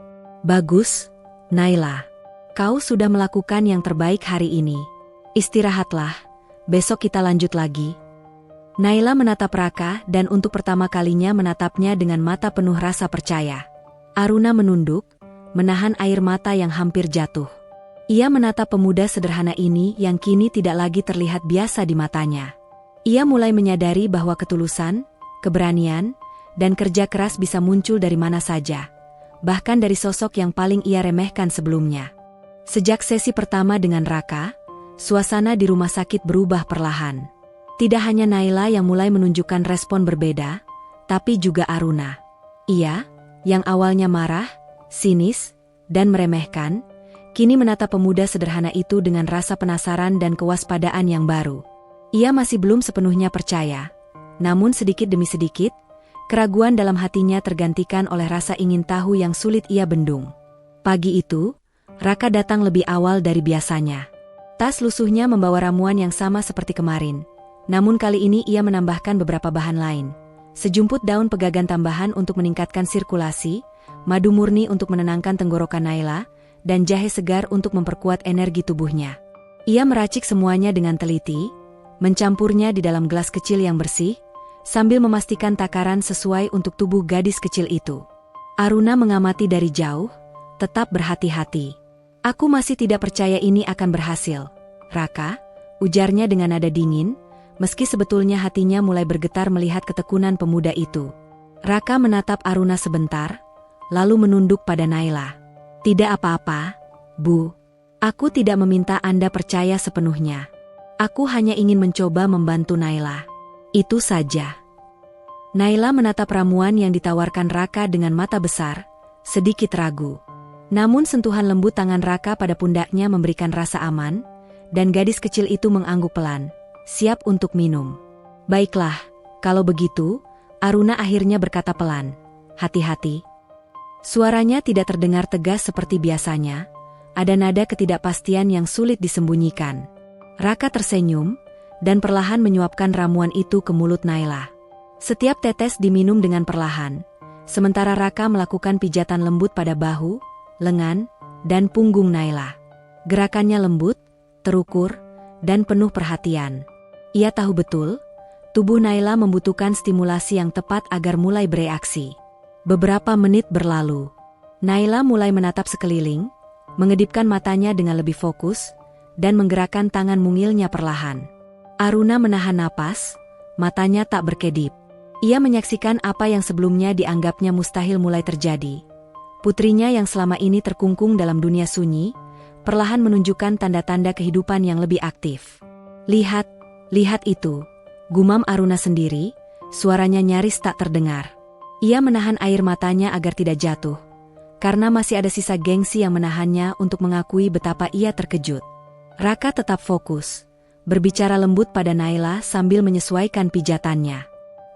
"Bagus, Naila. Kau sudah melakukan yang terbaik hari ini. Istirahatlah, besok kita lanjut lagi." Naila menatap Raka dan untuk pertama kalinya menatapnya dengan mata penuh rasa percaya. Aruna menunduk, menahan air mata yang hampir jatuh. Ia menatap pemuda sederhana ini yang kini tidak lagi terlihat biasa di matanya. Ia mulai menyadari bahwa ketulusan, keberanian, dan kerja keras bisa muncul dari mana saja, bahkan dari sosok yang paling ia remehkan sebelumnya. Sejak sesi pertama dengan Raka, suasana di rumah sakit berubah perlahan. Tidak hanya Naila yang mulai menunjukkan respon berbeda, tapi juga Aruna. Ia, yang awalnya marah, sinis, dan meremehkan, kini menatap pemuda sederhana itu dengan rasa penasaran dan kewaspadaan yang baru. Ia masih belum sepenuhnya percaya, namun sedikit demi sedikit, keraguan dalam hatinya tergantikan oleh rasa ingin tahu yang sulit ia bendung. Pagi itu, Raka datang lebih awal dari biasanya. Tas lusuhnya membawa ramuan yang sama seperti kemarin. Namun kali ini ia menambahkan beberapa bahan lain. Sejumput daun pegagan tambahan untuk meningkatkan sirkulasi, madu murni untuk menenangkan tenggorokan Naila, dan jahe segar untuk memperkuat energi tubuhnya. Ia meracik semuanya dengan teliti, mencampurnya di dalam gelas kecil yang bersih, sambil memastikan takaran sesuai untuk tubuh gadis kecil itu. Aruna mengamati dari jauh, tetap berhati-hati. "Aku masih tidak percaya ini akan berhasil, Raka," ujarnya dengan nada dingin, meski sebetulnya hatinya mulai bergetar melihat ketekunan pemuda itu. Raka menatap Aruna sebentar, lalu menunduk pada Naila. "Tidak apa-apa, Bu. Aku tidak meminta Anda percaya sepenuhnya. Aku hanya ingin mencoba membantu Naila. Itu saja." Naila menatap ramuan yang ditawarkan Raka dengan mata besar, sedikit ragu. Namun sentuhan lembut tangan Raka pada pundaknya memberikan rasa aman, dan gadis kecil itu mengangguk pelan, siap untuk minum. "Baiklah, kalau begitu," Aruna akhirnya berkata pelan, "hati-hati." Suaranya tidak terdengar tegas seperti biasanya, ada nada ketidakpastian yang sulit disembunyikan. Raka tersenyum, dan perlahan menyuapkan ramuan itu ke mulut Naila. Setiap tetes diminum dengan perlahan, sementara Raka melakukan pijatan lembut pada bahu, lengan, dan punggung Naila. Gerakannya lembut, terukur, dan penuh perhatian. Ia tahu betul, tubuh Naila membutuhkan stimulasi yang tepat agar mulai bereaksi. Beberapa menit berlalu. Naila mulai menatap sekeliling, mengedipkan matanya dengan lebih fokus, dan menggerakkan tangan mungilnya perlahan. Aruna menahan napas, matanya tak berkedip. Ia menyaksikan apa yang sebelumnya dianggapnya mustahil mulai terjadi. Putrinya yang selama ini terkungkung dalam dunia sunyi, perlahan menunjukkan tanda-tanda kehidupan yang lebih aktif. Lihat itu, gumam Aruna sendiri, suaranya nyaris tak terdengar. Ia menahan air matanya agar tidak jatuh, karena masih ada sisa gengsi yang menahannya untuk mengakui betapa ia terkejut. Raka tetap fokus, berbicara lembut pada Naila sambil menyesuaikan pijatannya.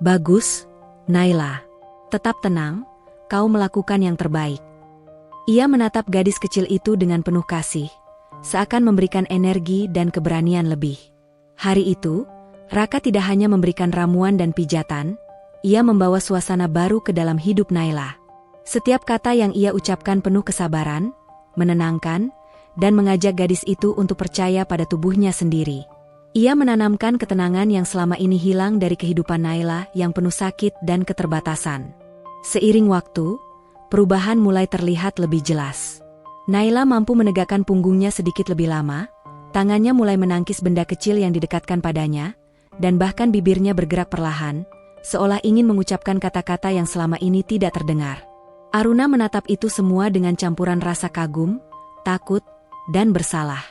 "Bagus, Naila. Tetap tenang, kau melakukan yang terbaik." Ia menatap gadis kecil itu dengan penuh kasih, seakan memberikan energi dan keberanian lebih. Hari itu, Raka tidak hanya memberikan ramuan dan pijatan, ia membawa suasana baru ke dalam hidup Naila. Setiap kata yang ia ucapkan penuh kesabaran, menenangkan, dan mengajak gadis itu untuk percaya pada tubuhnya sendiri. Ia menanamkan ketenangan yang selama ini hilang dari kehidupan Naila yang penuh sakit dan keterbatasan. Seiring waktu, perubahan mulai terlihat lebih jelas. Naila mampu menegakkan punggungnya sedikit lebih lama, tangannya mulai menangkis benda kecil yang didekatkan padanya, dan bahkan bibirnya bergerak perlahan, seolah ingin mengucapkan kata-kata yang selama ini tidak terdengar. Aruna menatap itu semua dengan campuran rasa kagum, takut, dan bersalah.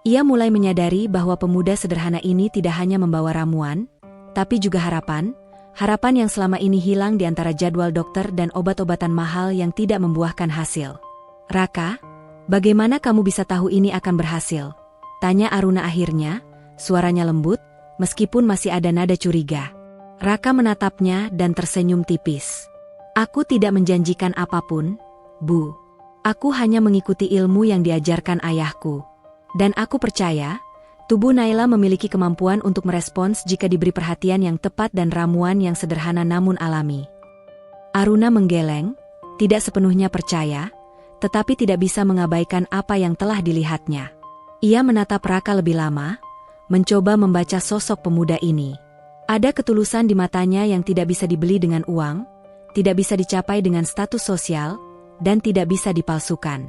Ia mulai menyadari bahwa pemuda sederhana ini tidak hanya membawa ramuan, tapi juga harapan yang selama ini hilang di antara jadwal dokter dan obat-obatan mahal yang tidak membuahkan hasil. "Raka, bagaimana kamu bisa tahu ini akan berhasil?" Tanya Aruna akhirnya, suaranya lembut, meskipun masih ada nada curiga. Raka menatapnya dan tersenyum tipis. Aku tidak menjanjikan apapun, Bu. Aku hanya mengikuti ilmu yang diajarkan ayahku. Dan aku percaya, tubuh Naila memiliki kemampuan untuk merespons jika diberi perhatian yang tepat dan ramuan yang sederhana namun alami. Aruna menggeleng, tidak sepenuhnya percaya, tetapi tidak bisa mengabaikan apa yang telah dilihatnya. Ia menatap Raka lebih lama, mencoba membaca sosok pemuda ini. Ada ketulusan di matanya yang tidak bisa dibeli dengan uang, tidak bisa dicapai dengan status sosial, dan tidak bisa dipalsukan.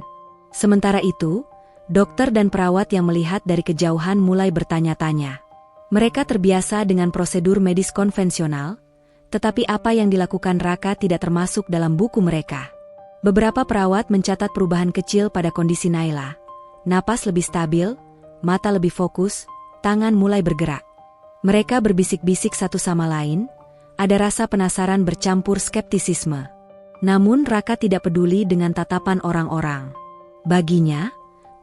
Sementara itu, dokter dan perawat yang melihat dari kejauhan mulai bertanya-tanya. Mereka terbiasa dengan prosedur medis konvensional, tetapi apa yang dilakukan Raka tidak termasuk dalam buku mereka. Beberapa perawat mencatat perubahan kecil pada kondisi Naila. Napas lebih stabil, mata lebih fokus, tangan mulai bergerak. Mereka berbisik-bisik satu sama lain, ada rasa penasaran bercampur skeptisisme. Namun Raka tidak peduli dengan tatapan orang-orang. Baginya,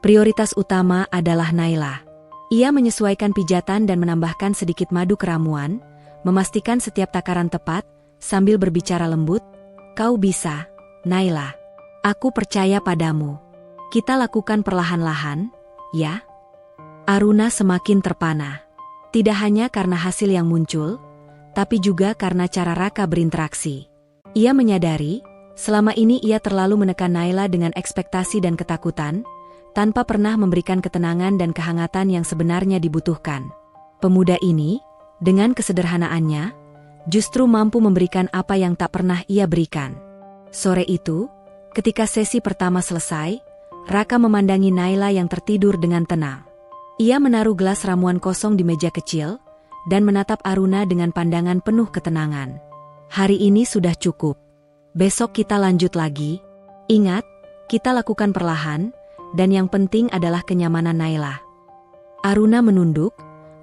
prioritas utama adalah Naila. Ia menyesuaikan pijatan dan menambahkan sedikit madu ke ramuan, memastikan setiap takaran tepat, sambil berbicara lembut, "Kau bisa, Naila. Aku percaya padamu. Kita lakukan perlahan-lahan, ya?" Aruna semakin terpana. Tidak hanya karena hasil yang muncul, tapi juga karena cara Raka berinteraksi. Ia menyadari, selama ini ia terlalu menekan Naila dengan ekspektasi dan ketakutan, tanpa pernah memberikan ketenangan dan kehangatan yang sebenarnya dibutuhkan. Pemuda ini, dengan kesederhanaannya, justru mampu memberikan apa yang tak pernah ia berikan. Sore itu, ketika sesi pertama selesai, Raka memandangi Naila yang tertidur dengan tenang. Ia menaruh gelas ramuan kosong di meja kecil, dan menatap Aruna dengan pandangan penuh ketenangan. "Hari ini sudah cukup. Besok kita lanjut lagi. Ingat, kita lakukan perlahan, dan yang penting adalah kenyamanan Naila." Aruna menunduk,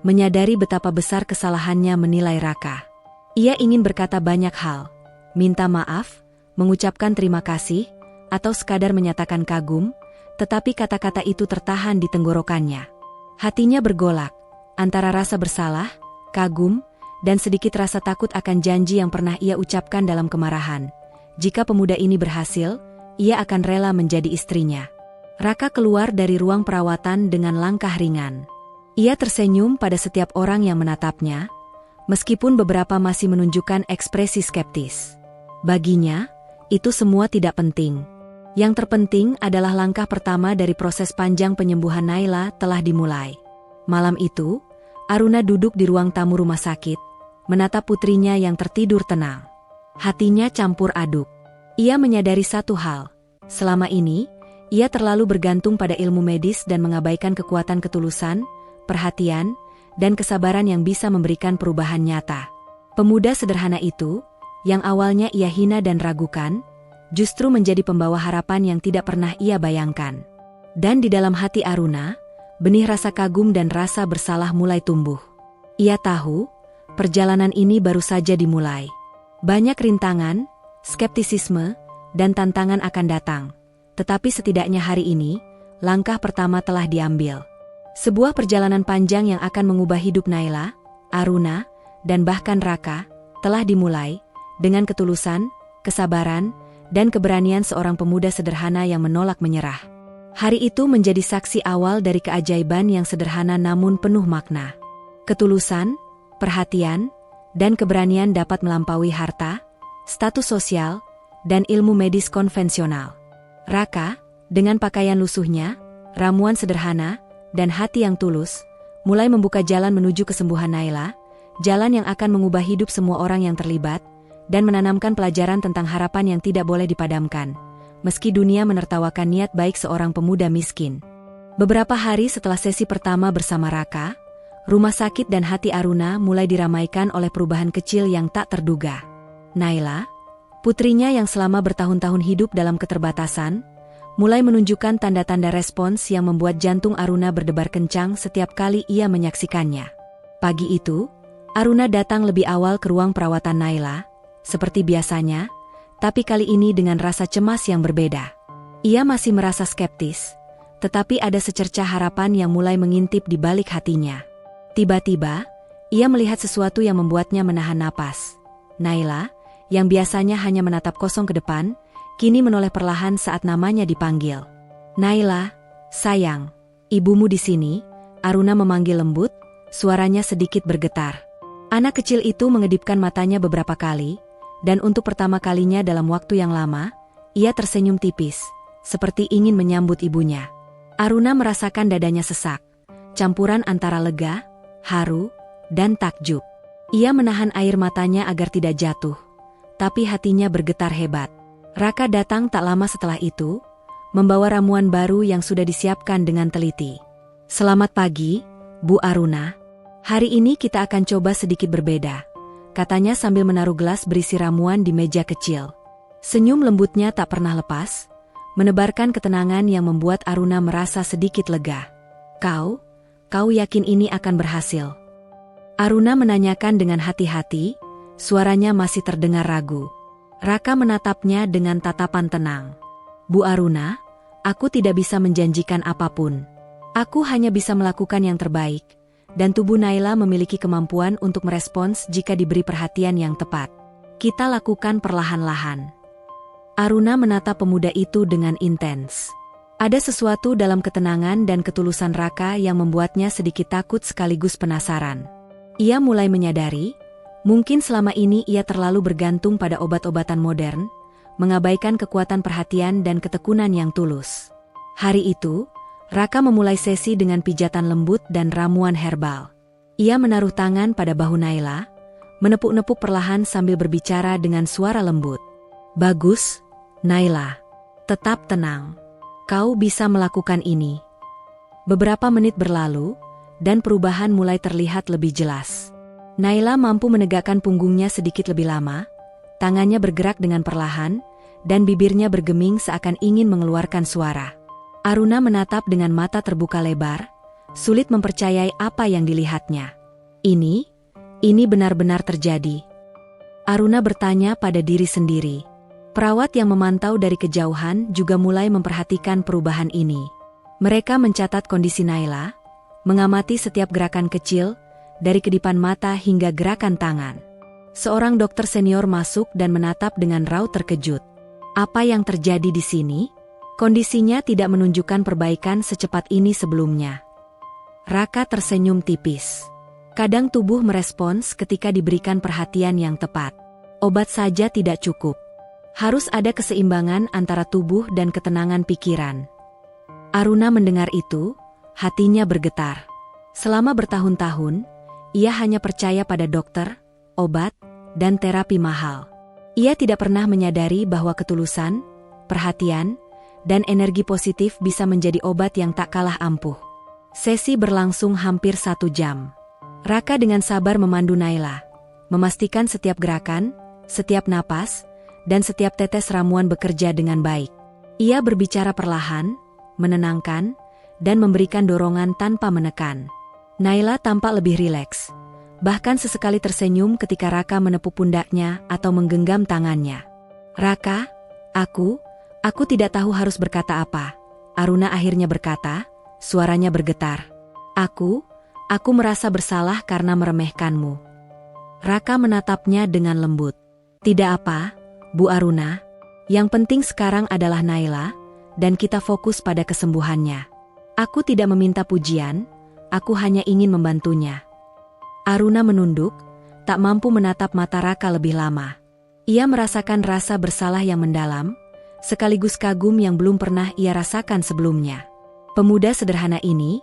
menyadari betapa besar kesalahannya menilai Raka. Ia ingin berkata banyak hal, minta maaf, mengucapkan terima kasih, atau sekadar menyatakan kagum, tetapi kata-kata itu tertahan di tenggorokannya. Hatinya bergolak, antara rasa bersalah, kagum, dan sedikit rasa takut akan janji yang pernah ia ucapkan dalam kemarahan. Jika pemuda ini berhasil, ia akan rela menjadi istrinya. Raka keluar dari ruang perawatan dengan langkah ringan. Ia tersenyum pada setiap orang yang menatapnya, meskipun beberapa masih menunjukkan ekspresi skeptis. Baginya, itu semua tidak penting. Yang terpenting adalah langkah pertama dari proses panjang penyembuhan Naila telah dimulai. Malam itu, Aruna duduk di ruang tamu rumah sakit, menatap putrinya yang tertidur tenang. Hatinya campur aduk. Ia menyadari satu hal, selama ini, ia terlalu bergantung pada ilmu medis dan mengabaikan kekuatan ketulusan, perhatian, dan kesabaran yang bisa memberikan perubahan nyata. Pemuda sederhana itu, yang awalnya ia hina dan ragukan, justru menjadi pembawa harapan yang tidak pernah ia bayangkan. Dan di dalam hati Aruna, benih rasa kagum dan rasa bersalah mulai tumbuh. Ia tahu, perjalanan ini baru saja dimulai. Banyak rintangan, skeptisisme, dan tantangan akan datang. Tetapi setidaknya hari ini, langkah pertama telah diambil. Sebuah perjalanan panjang yang akan mengubah hidup Naila, Aruna, dan bahkan Raka, telah dimulai, dengan ketulusan, kesabaran, dan keberanian seorang pemuda sederhana yang menolak menyerah. Hari itu menjadi saksi awal dari keajaiban yang sederhana namun penuh makna. Ketulusan, perhatian, dan keberanian dapat melampaui harta, status sosial, dan ilmu medis konvensional. Raka, dengan pakaian lusuhnya, ramuan sederhana, dan hati yang tulus, mulai membuka jalan menuju kesembuhan Naila, jalan yang akan mengubah hidup semua orang yang terlibat, dan menanamkan pelajaran tentang harapan yang tidak boleh dipadamkan, meski dunia menertawakan niat baik seorang pemuda miskin. Beberapa hari setelah sesi pertama bersama Raka, rumah sakit dan hati Aruna mulai diramaikan oleh perubahan kecil yang tak terduga. Naila, putrinya yang selama bertahun-tahun hidup dalam keterbatasan, mulai menunjukkan tanda-tanda respons yang membuat jantung Aruna berdebar kencang setiap kali ia menyaksikannya. Pagi itu, Aruna datang lebih awal ke ruang perawatan Naila, seperti biasanya, tapi kali ini dengan rasa cemas yang berbeda. Ia masih merasa skeptis, Tetapi ada secercah harapan yang mulai mengintip di balik hatinya. Tiba-tiba, ia melihat sesuatu yang membuatnya menahan napas. Naila, yang biasanya hanya menatap kosong ke depan, kini menoleh perlahan saat namanya dipanggil. "Naila, sayang, ibumu di sini," Aruna memanggil lembut, suaranya sedikit bergetar. Anak kecil itu mengedipkan matanya beberapa kali, dan untuk pertama kalinya dalam waktu yang lama, ia tersenyum tipis, seperti ingin menyambut ibunya. Aruna merasakan dadanya sesak, campuran antara lega, haru, dan takjub. Ia menahan air matanya agar tidak jatuh, tapi hatinya bergetar hebat. Raka datang tak lama setelah itu, membawa ramuan baru yang sudah disiapkan dengan teliti. "Selamat pagi, Bu Aruna. Hari ini kita akan coba sedikit berbeda," katanya sambil menaruh gelas berisi ramuan di meja kecil. Senyum lembutnya tak pernah lepas, menebarkan ketenangan yang membuat Aruna merasa sedikit lega. Kau yakin ini akan berhasil?" Aruna menanyakan dengan hati-hati, suaranya masih terdengar ragu. Raka menatapnya dengan tatapan tenang. "Bu Aruna, aku tidak bisa menjanjikan apapun. Aku hanya bisa melakukan yang terbaik, dan tubuh Naila memiliki kemampuan untuk merespons jika diberi perhatian yang tepat. Kita lakukan perlahan-lahan." Aruna menatap pemuda itu dengan intens. Ada sesuatu dalam ketenangan dan ketulusan Raka yang membuatnya sedikit takut sekaligus penasaran. Ia mulai menyadari, mungkin selama ini ia terlalu bergantung pada obat-obatan modern, mengabaikan kekuatan perhatian dan ketekunan yang tulus. Hari itu, Raka memulai sesi dengan pijatan lembut dan ramuan herbal. Ia menaruh tangan pada bahu Naila, menepuk-nepuk perlahan sambil berbicara dengan suara lembut. "Bagus, Naila. Tetap tenang. Kau bisa melakukan ini." Beberapa menit berlalu, dan perubahan mulai terlihat lebih jelas. Naila mampu menegakkan punggungnya sedikit lebih lama, tangannya bergerak dengan perlahan, dan bibirnya bergeming seakan ingin mengeluarkan suara. Aruna menatap dengan mata terbuka lebar, sulit mempercayai apa yang dilihatnya. Ini benar-benar terjadi. Aruna bertanya pada diri sendiri. Perawat yang memantau dari kejauhan juga mulai memperhatikan perubahan ini. Mereka mencatat kondisi Naila, mengamati setiap gerakan kecil, dari kedipan mata hingga gerakan tangan. Seorang dokter senior masuk dan menatap dengan raut terkejut. Apa yang terjadi di sini? Kondisinya tidak menunjukkan perbaikan secepat ini sebelumnya. Raka tersenyum tipis. Kadang tubuh merespons ketika diberikan perhatian yang tepat. Obat saja tidak cukup. Harus ada keseimbangan antara tubuh dan ketenangan pikiran. Aruna mendengar itu, hatinya bergetar. Selama bertahun-tahun, ia hanya percaya pada dokter, obat, dan terapi mahal. Ia tidak pernah menyadari bahwa ketulusan, perhatian, dan energi positif bisa menjadi obat yang tak kalah ampuh. Sesi berlangsung hampir 1 jam. Raka dengan sabar memandu Naila, memastikan setiap gerakan, setiap napas, dan setiap tetes ramuan bekerja dengan baik. Ia berbicara perlahan, menenangkan, dan memberikan dorongan tanpa menekan. Naila tampak lebih rileks, bahkan sesekali tersenyum ketika Raka menepuk pundaknya atau menggenggam tangannya. "Raka, aku tidak tahu harus berkata apa," Aruna akhirnya berkata, suaranya bergetar. Aku merasa bersalah karena meremehkanmu." Raka menatapnya dengan lembut. "Tidak apa, Bu Aruna. Yang penting sekarang adalah Naila, dan kita fokus pada kesembuhannya. Aku tidak meminta pujian, aku hanya ingin membantunya." Aruna menunduk, tak mampu menatap mata Raka lebih lama. Ia merasakan rasa bersalah yang mendalam, sekaligus kagum yang belum pernah ia rasakan sebelumnya. Pemuda sederhana ini,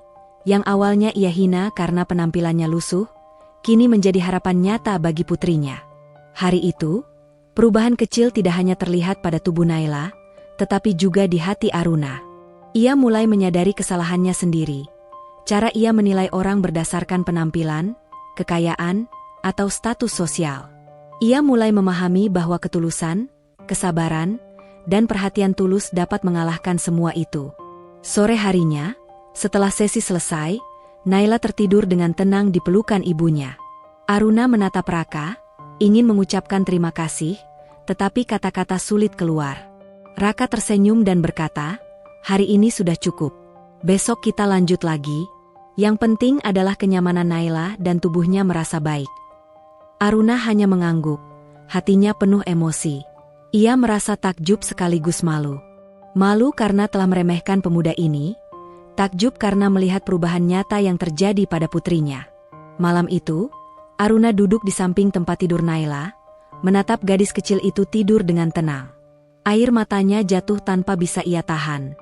yang awalnya ia hina karena penampilannya lusuh, kini menjadi harapan nyata bagi putrinya. Hari itu, perubahan kecil tidak hanya terlihat pada tubuh Naila, tetapi juga di hati Aruna. Ia mulai menyadari kesalahannya sendiri. Cara ia menilai orang berdasarkan penampilan, kekayaan, atau status sosial. Ia mulai memahami bahwa ketulusan, kesabaran, dan perhatian tulus dapat mengalahkan semua itu. Sore harinya, setelah sesi selesai, Naila tertidur dengan tenang di pelukan ibunya. Aruna menatap Raka, ingin mengucapkan terima kasih, tetapi kata-kata sulit keluar. Raka tersenyum dan berkata, "Hari ini sudah cukup. Besok kita lanjut lagi. Yang penting adalah kenyamanan Naila dan tubuhnya merasa baik. Aruna hanya mengangguk, hatinya penuh emosi. Ia merasa takjub sekaligus malu. Malu karena telah meremehkan pemuda ini, takjub karena melihat perubahan nyata yang terjadi pada putrinya. Malam itu, Aruna duduk di samping tempat tidur Naila, menatap gadis kecil itu tidur dengan tenang. Air matanya jatuh tanpa bisa ia tahan.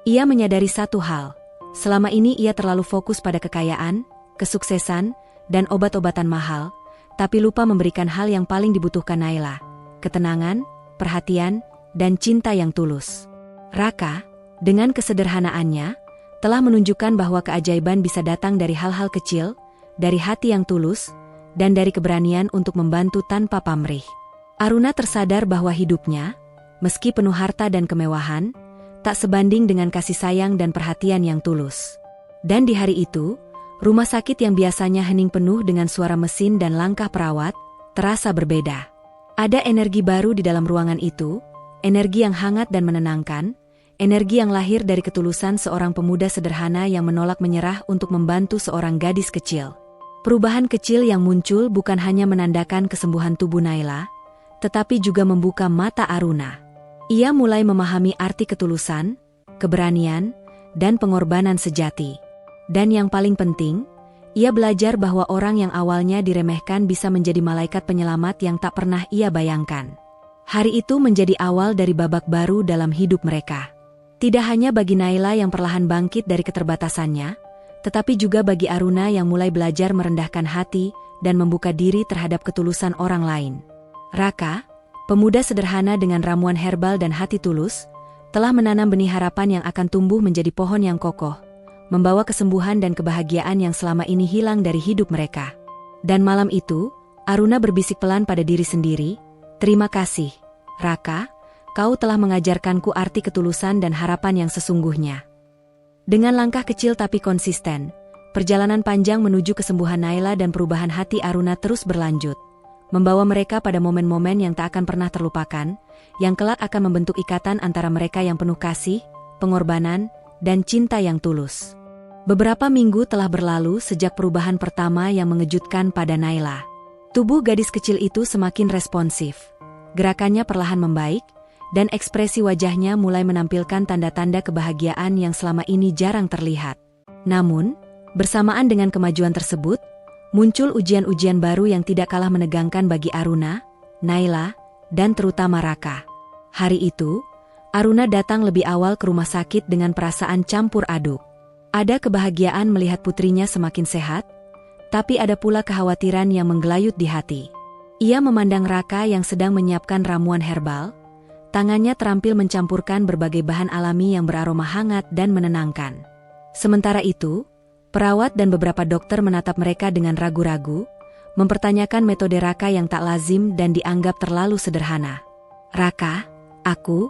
Ia menyadari satu hal, selama ini ia terlalu fokus pada kekayaan, kesuksesan, dan obat-obatan mahal, tapi lupa memberikan hal yang paling dibutuhkan Naila, ketenangan, perhatian, dan cinta yang tulus. Raka, dengan kesederhanaannya, telah menunjukkan bahwa keajaiban bisa datang dari hal-hal kecil, dari hati yang tulus, dan dari keberanian untuk membantu tanpa pamrih. Aruna tersadar bahwa hidupnya, meski penuh harta dan kemewahan, tak sebanding dengan kasih sayang dan perhatian yang tulus. Dan di hari itu, rumah sakit yang biasanya hening penuh dengan suara mesin dan langkah perawat, terasa berbeda. Ada energi baru di dalam ruangan itu, energi yang hangat dan menenangkan, energi yang lahir dari ketulusan seorang pemuda sederhana yang menolak menyerah untuk membantu seorang gadis kecil. Perubahan kecil yang muncul bukan hanya menandakan kesembuhan tubuh Naila, tetapi juga membuka mata Aruna. Ia mulai memahami arti ketulusan, keberanian, dan pengorbanan sejati. Dan yang paling penting, ia belajar bahwa orang yang awalnya diremehkan bisa menjadi malaikat penyelamat yang tak pernah ia bayangkan. Hari itu menjadi awal dari babak baru dalam hidup mereka. Tidak hanya bagi Naila yang perlahan bangkit dari keterbatasannya, tetapi juga bagi Aruna yang mulai belajar merendahkan hati dan membuka diri terhadap ketulusan orang lain. Raka, pemuda sederhana dengan ramuan herbal dan hati tulus, telah menanam benih harapan yang akan tumbuh menjadi pohon yang kokoh, membawa kesembuhan dan kebahagiaan yang selama ini hilang dari hidup mereka. Dan malam itu, Aruna berbisik pelan pada diri sendiri, "Terima kasih, Raka, kau telah mengajarkanku arti ketulusan dan harapan yang sesungguhnya." Dengan langkah kecil tapi konsisten, perjalanan panjang menuju kesembuhan Naila dan perubahan hati Aruna terus berlanjut, membawa mereka pada momen-momen yang tak akan pernah terlupakan, yang kelak akan membentuk ikatan antara mereka yang penuh kasih, pengorbanan, dan cinta yang tulus. Beberapa minggu telah berlalu sejak perubahan pertama yang mengejutkan pada Naila. Tubuh gadis kecil itu semakin responsif. Gerakannya perlahan membaik, dan ekspresi wajahnya mulai menampilkan tanda-tanda kebahagiaan yang selama ini jarang terlihat. Namun, bersamaan dengan kemajuan tersebut, muncul ujian-ujian baru yang tidak kalah menegangkan bagi Aruna, Naila, dan terutama Raka. Hari itu, Aruna datang lebih awal ke rumah sakit dengan perasaan campur aduk. Ada kebahagiaan melihat putrinya semakin sehat, tapi ada pula kekhawatiran yang menggelayut di hati. Ia memandang Raka yang sedang menyiapkan ramuan herbal. Tangannya terampil mencampurkan berbagai bahan alami yang beraroma hangat dan menenangkan. Sementara itu, perawat dan beberapa dokter menatap mereka dengan ragu-ragu, mempertanyakan metode Raka yang tak lazim dan dianggap terlalu sederhana. "Raka, aku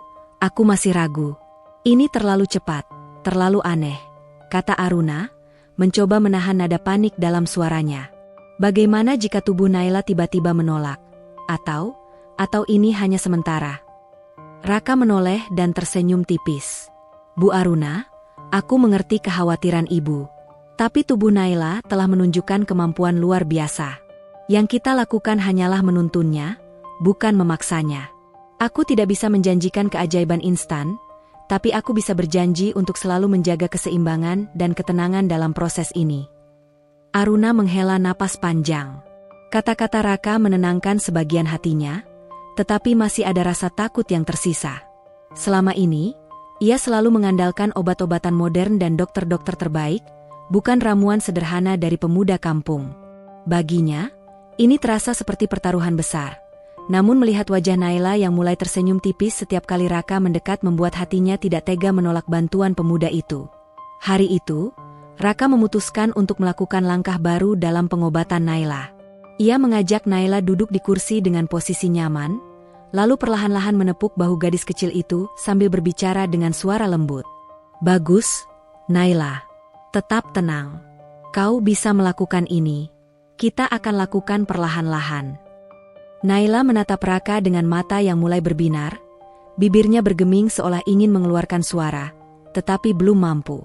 masih ragu. Ini terlalu cepat, terlalu aneh," kata Aruna, mencoba menahan nada panik dalam suaranya. "Bagaimana jika tubuh Naila tiba-tiba menolak? Atau ini hanya sementara?" Raka menoleh dan tersenyum tipis. "Bu Aruna, aku mengerti kekhawatiran ibu. Tapi tubuh Naila telah menunjukkan kemampuan luar biasa. Yang kita lakukan hanyalah menuntunnya, bukan memaksanya. Aku tidak bisa menjanjikan keajaiban instan, tapi aku bisa berjanji untuk selalu menjaga keseimbangan dan ketenangan dalam proses ini." Aruna menghela napas panjang. Kata-kata Raka menenangkan sebagian hatinya, tetapi masih ada rasa takut yang tersisa. Selama ini, ia selalu mengandalkan obat-obatan modern dan dokter-dokter terbaik, bukan ramuan sederhana dari pemuda kampung. Baginya, ini terasa seperti pertaruhan besar. Namun melihat wajah Naila yang mulai tersenyum tipis setiap kali Raka mendekat membuat hatinya tidak tega menolak bantuan pemuda itu. Hari itu, Raka memutuskan untuk melakukan langkah baru dalam pengobatan Naila. Ia mengajak Naila duduk di kursi dengan posisi nyaman, lalu perlahan-lahan menepuk bahu gadis kecil itu sambil berbicara dengan suara lembut. "Bagus, Naila. Tetap tenang. Kau bisa melakukan ini. Kita akan lakukan perlahan-lahan." Naila menatap Raka dengan mata yang mulai berbinar, bibirnya bergeming seolah ingin mengeluarkan suara, tetapi belum mampu.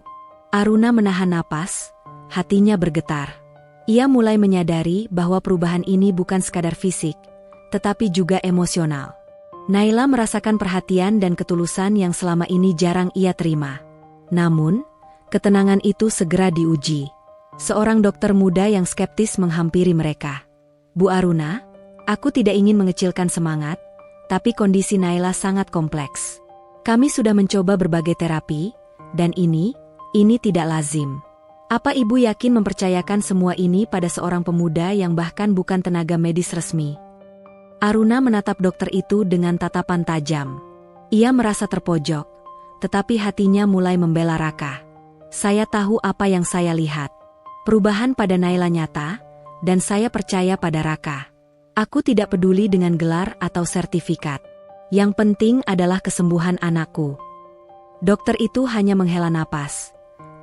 Aruna menahan napas, hatinya bergetar. Ia mulai menyadari bahwa perubahan ini bukan sekadar fisik, tetapi juga emosional. Naila merasakan perhatian dan ketulusan yang selama ini jarang ia terima. Namun, ketenangan itu segera diuji. Seorang dokter muda yang skeptis menghampiri mereka. Bu Aruna, aku tidak ingin mengecilkan semangat, tapi kondisi Naila sangat kompleks. Kami sudah mencoba berbagai terapi, dan ini tidak lazim. Apa ibu yakin mempercayakan semua ini pada seorang pemuda yang bahkan bukan tenaga medis resmi? Aruna menatap dokter itu dengan tatapan tajam. Ia merasa terpojok, tetapi hatinya mulai membela Raka. Saya tahu apa yang saya lihat. Perubahan pada Naila nyata, dan saya percaya pada Raka. Aku tidak peduli dengan gelar atau sertifikat. Yang penting adalah kesembuhan anakku. Dokter itu hanya menghela napas.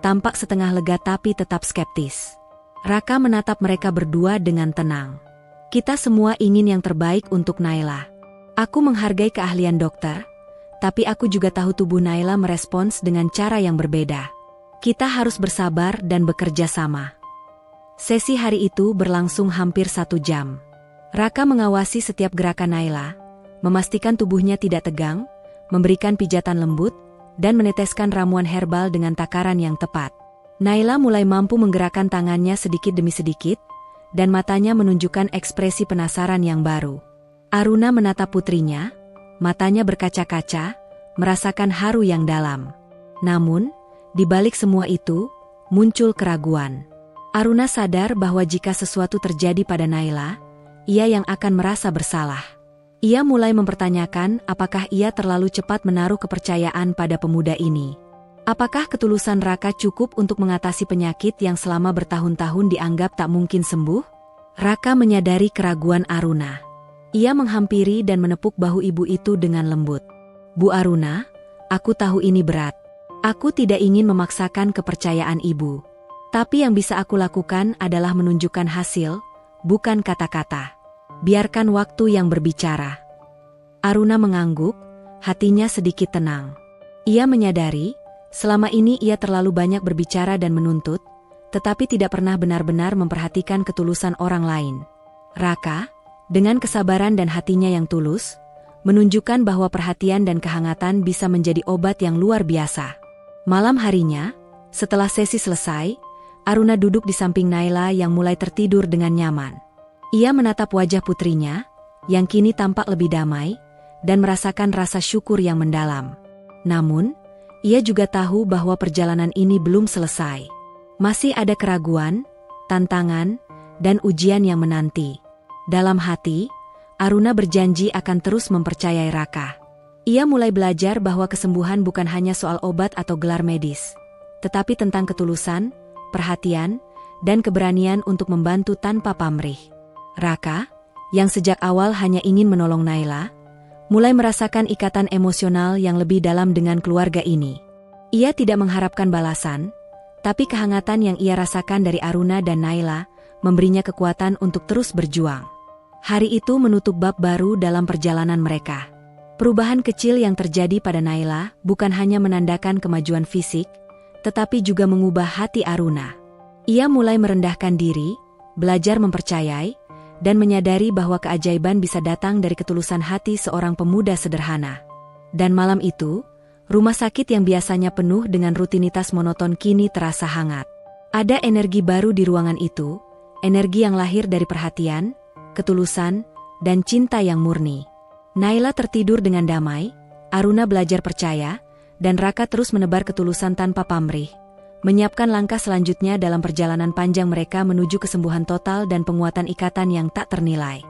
Tampak setengah lega tapi tetap skeptis. Raka menatap mereka berdua dengan tenang. Kita semua ingin yang terbaik untuk Naila. Aku menghargai keahlian dokter, tapi aku juga tahu tubuh Naila merespons dengan cara yang berbeda. Kita harus bersabar dan bekerja sama. Sesi hari itu berlangsung hampir 1 jam. Raka mengawasi setiap gerakan Naila, memastikan tubuhnya tidak tegang, memberikan pijatan lembut, dan meneteskan ramuan herbal dengan takaran yang tepat. Naila mulai mampu menggerakkan tangannya sedikit demi sedikit, dan matanya menunjukkan ekspresi penasaran yang baru. Aruna menatap putrinya, matanya berkaca-kaca, merasakan haru yang dalam. Namun, di balik semua itu, muncul keraguan. Aruna sadar bahwa jika sesuatu terjadi pada Naila, ia yang akan merasa bersalah. Ia mulai mempertanyakan apakah ia terlalu cepat menaruh kepercayaan pada pemuda ini. Apakah ketulusan Raka cukup untuk mengatasi penyakit yang selama bertahun-tahun dianggap tak mungkin sembuh? Raka menyadari keraguan Aruna. Ia menghampiri dan menepuk bahu ibu itu dengan lembut. Bu Aruna, aku tahu ini berat. Aku tidak ingin memaksakan kepercayaan ibu. Tapi yang bisa aku lakukan adalah menunjukkan hasil, bukan kata-kata. Biarkan waktu yang berbicara. Aruna mengangguk, hatinya sedikit tenang. Ia menyadari, selama ini ia terlalu banyak berbicara dan menuntut, tetapi tidak pernah benar-benar memperhatikan ketulusan orang lain. Raka, dengan kesabaran dan hatinya yang tulus, menunjukkan bahwa perhatian dan kehangatan bisa menjadi obat yang luar biasa. Malam harinya, setelah sesi selesai, Aruna duduk di samping Naila yang mulai tertidur dengan nyaman. Ia menatap wajah putrinya, yang kini tampak lebih damai, dan merasakan rasa syukur yang mendalam. Namun, ia juga tahu bahwa perjalanan ini belum selesai. Masih ada keraguan, tantangan, dan ujian yang menanti. Dalam hati, Aruna berjanji akan terus mempercayai Raka. Ia mulai belajar bahwa kesembuhan bukan hanya soal obat atau gelar medis, tetapi tentang ketulusan, perhatian, dan keberanian untuk membantu tanpa pamrih. Raka, yang sejak awal hanya ingin menolong Naila, mulai merasakan ikatan emosional yang lebih dalam dengan keluarga ini. Ia tidak mengharapkan balasan, tapi kehangatan yang ia rasakan dari Aruna dan Naila memberinya kekuatan untuk terus berjuang. Hari itu menutup bab baru dalam perjalanan mereka. Perubahan kecil yang terjadi pada Naila bukan hanya menandakan kemajuan fisik, tetapi juga mengubah hati Aruna. Ia mulai merendahkan diri, belajar mempercayai, dan menyadari bahwa keajaiban bisa datang dari ketulusan hati seorang pemuda sederhana. Dan malam itu, rumah sakit yang biasanya penuh dengan rutinitas monoton kini terasa hangat. Ada energi baru di ruangan itu, energi yang lahir dari perhatian, ketulusan, dan cinta yang murni. Naila tertidur dengan damai, Aruna belajar percaya, dan Raka terus menebar ketulusan tanpa pamrih, menyiapkan langkah selanjutnya dalam perjalanan panjang mereka menuju kesembuhan total dan penguatan ikatan yang tak ternilai.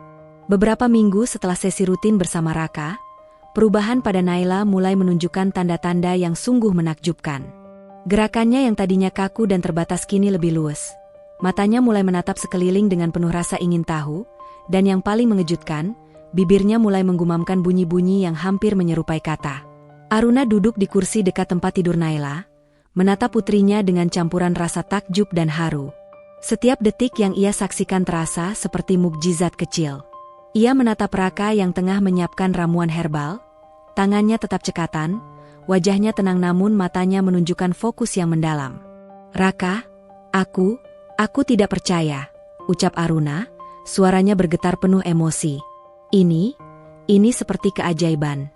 Beberapa minggu setelah sesi rutin bersama Raka, perubahan pada Naila mulai menunjukkan tanda-tanda yang sungguh menakjubkan. Gerakannya yang tadinya kaku dan terbatas kini lebih luas. Matanya mulai menatap sekeliling dengan penuh rasa ingin tahu, dan yang paling mengejutkan, bibirnya mulai menggumamkan bunyi-bunyi yang hampir menyerupai kata. Aruna duduk di kursi dekat tempat tidur Naila, menatap putrinya dengan campuran rasa takjub dan haru. Setiap detik yang ia saksikan terasa seperti mukjizat kecil. Ia menatap Raka yang tengah menyiapkan ramuan herbal, tangannya tetap cekatan, wajahnya tenang namun matanya menunjukkan fokus yang mendalam. "Raka, aku tidak percaya," ucap Aruna, suaranya bergetar penuh emosi. Ini seperti keajaiban."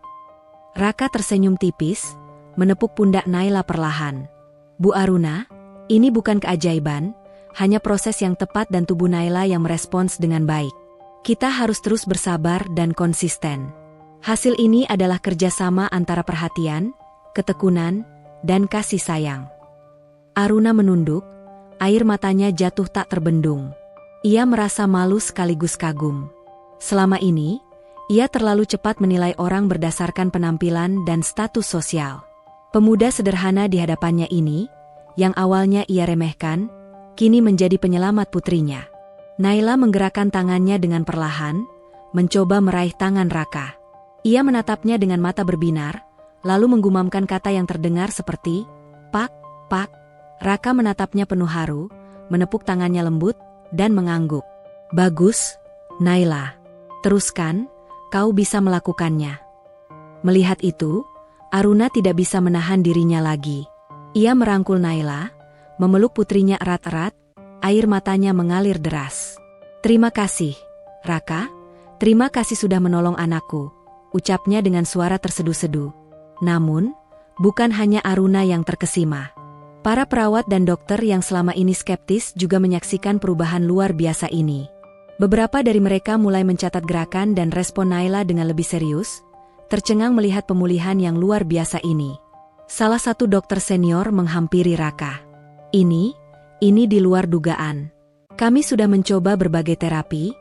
Raka tersenyum tipis, menepuk pundak Naila perlahan. "Bu Aruna, ini bukan keajaiban, hanya proses yang tepat dan tubuh Naila yang merespons dengan baik. Kita harus terus bersabar dan konsisten. Hasil ini adalah kerjasama antara perhatian, ketekunan, dan kasih sayang." Aruna menunduk, air matanya jatuh tak terbendung. Ia merasa malu sekaligus kagum. Selama ini, ia terlalu cepat menilai orang berdasarkan penampilan dan status sosial. Pemuda sederhana di hadapannya ini, yang awalnya ia remehkan, kini menjadi penyelamat putrinya. Naila menggerakkan tangannya dengan perlahan, mencoba meraih tangan Raka. Ia menatapnya dengan mata berbinar, lalu menggumamkan kata yang terdengar seperti, "Pak, Pak." Raka menatapnya penuh haru, menepuk tangannya lembut, dan mengangguk. "Bagus, Naila. Teruskan, kau bisa melakukannya." Melihat itu, Aruna tidak bisa menahan dirinya lagi. Ia merangkul Naila, memeluk putrinya erat-erat, air matanya mengalir deras. "Terima kasih, Raka. Terima kasih sudah menolong anakku," ucapnya dengan suara terseduh-seduh. Namun, bukan hanya Aruna yang terkesima. Para perawat dan dokter yang selama ini skeptis juga menyaksikan perubahan luar biasa ini. Beberapa dari mereka mulai mencatat gerakan dan respon Naila dengan lebih serius, tercengang melihat pemulihan yang luar biasa ini. Salah satu dokter senior menghampiri Raka. Ini di luar dugaan. Kami sudah mencoba berbagai terapi,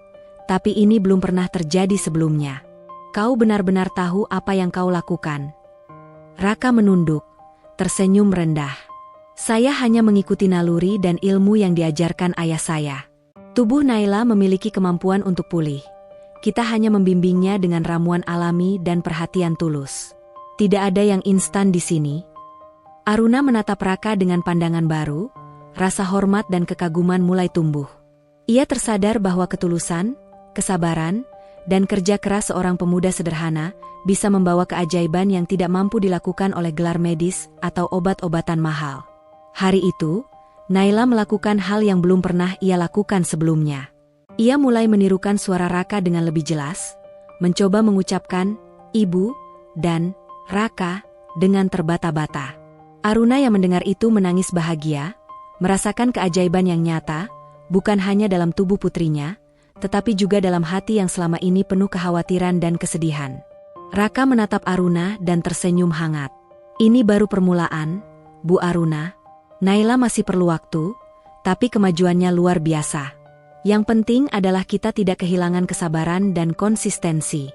tapi ini belum pernah terjadi sebelumnya. Kau benar-benar tahu apa yang kau lakukan." Raka menunduk, tersenyum rendah. "Saya hanya mengikuti naluri dan ilmu yang diajarkan ayah saya. Tubuh Naila memiliki kemampuan untuk pulih. Kita hanya membimbingnya dengan ramuan alami dan perhatian tulus. Tidak ada yang instan di sini." Aruna menatap Raka dengan pandangan baru, rasa hormat dan kekaguman mulai tumbuh. Ia tersadar bahwa ketulusan, kesabaran, dan kerja keras seorang pemuda sederhana bisa membawa keajaiban yang tidak mampu dilakukan oleh gelar medis atau obat-obatan mahal. Hari itu, Naila melakukan hal yang belum pernah ia lakukan sebelumnya. Ia mulai menirukan suara Raka dengan lebih jelas, mencoba mengucapkan "Ibu" dan "Raka" dengan terbata-bata. Aruna yang mendengar itu menangis bahagia, merasakan keajaiban yang nyata, bukan hanya dalam tubuh putrinya, tetapi juga dalam hati yang selama ini penuh kekhawatiran dan kesedihan. Raka menatap Aruna dan tersenyum hangat. "Ini baru permulaan, Bu Aruna. Naila masih perlu waktu, tapi kemajuannya luar biasa. Yang penting adalah kita tidak kehilangan kesabaran dan konsistensi."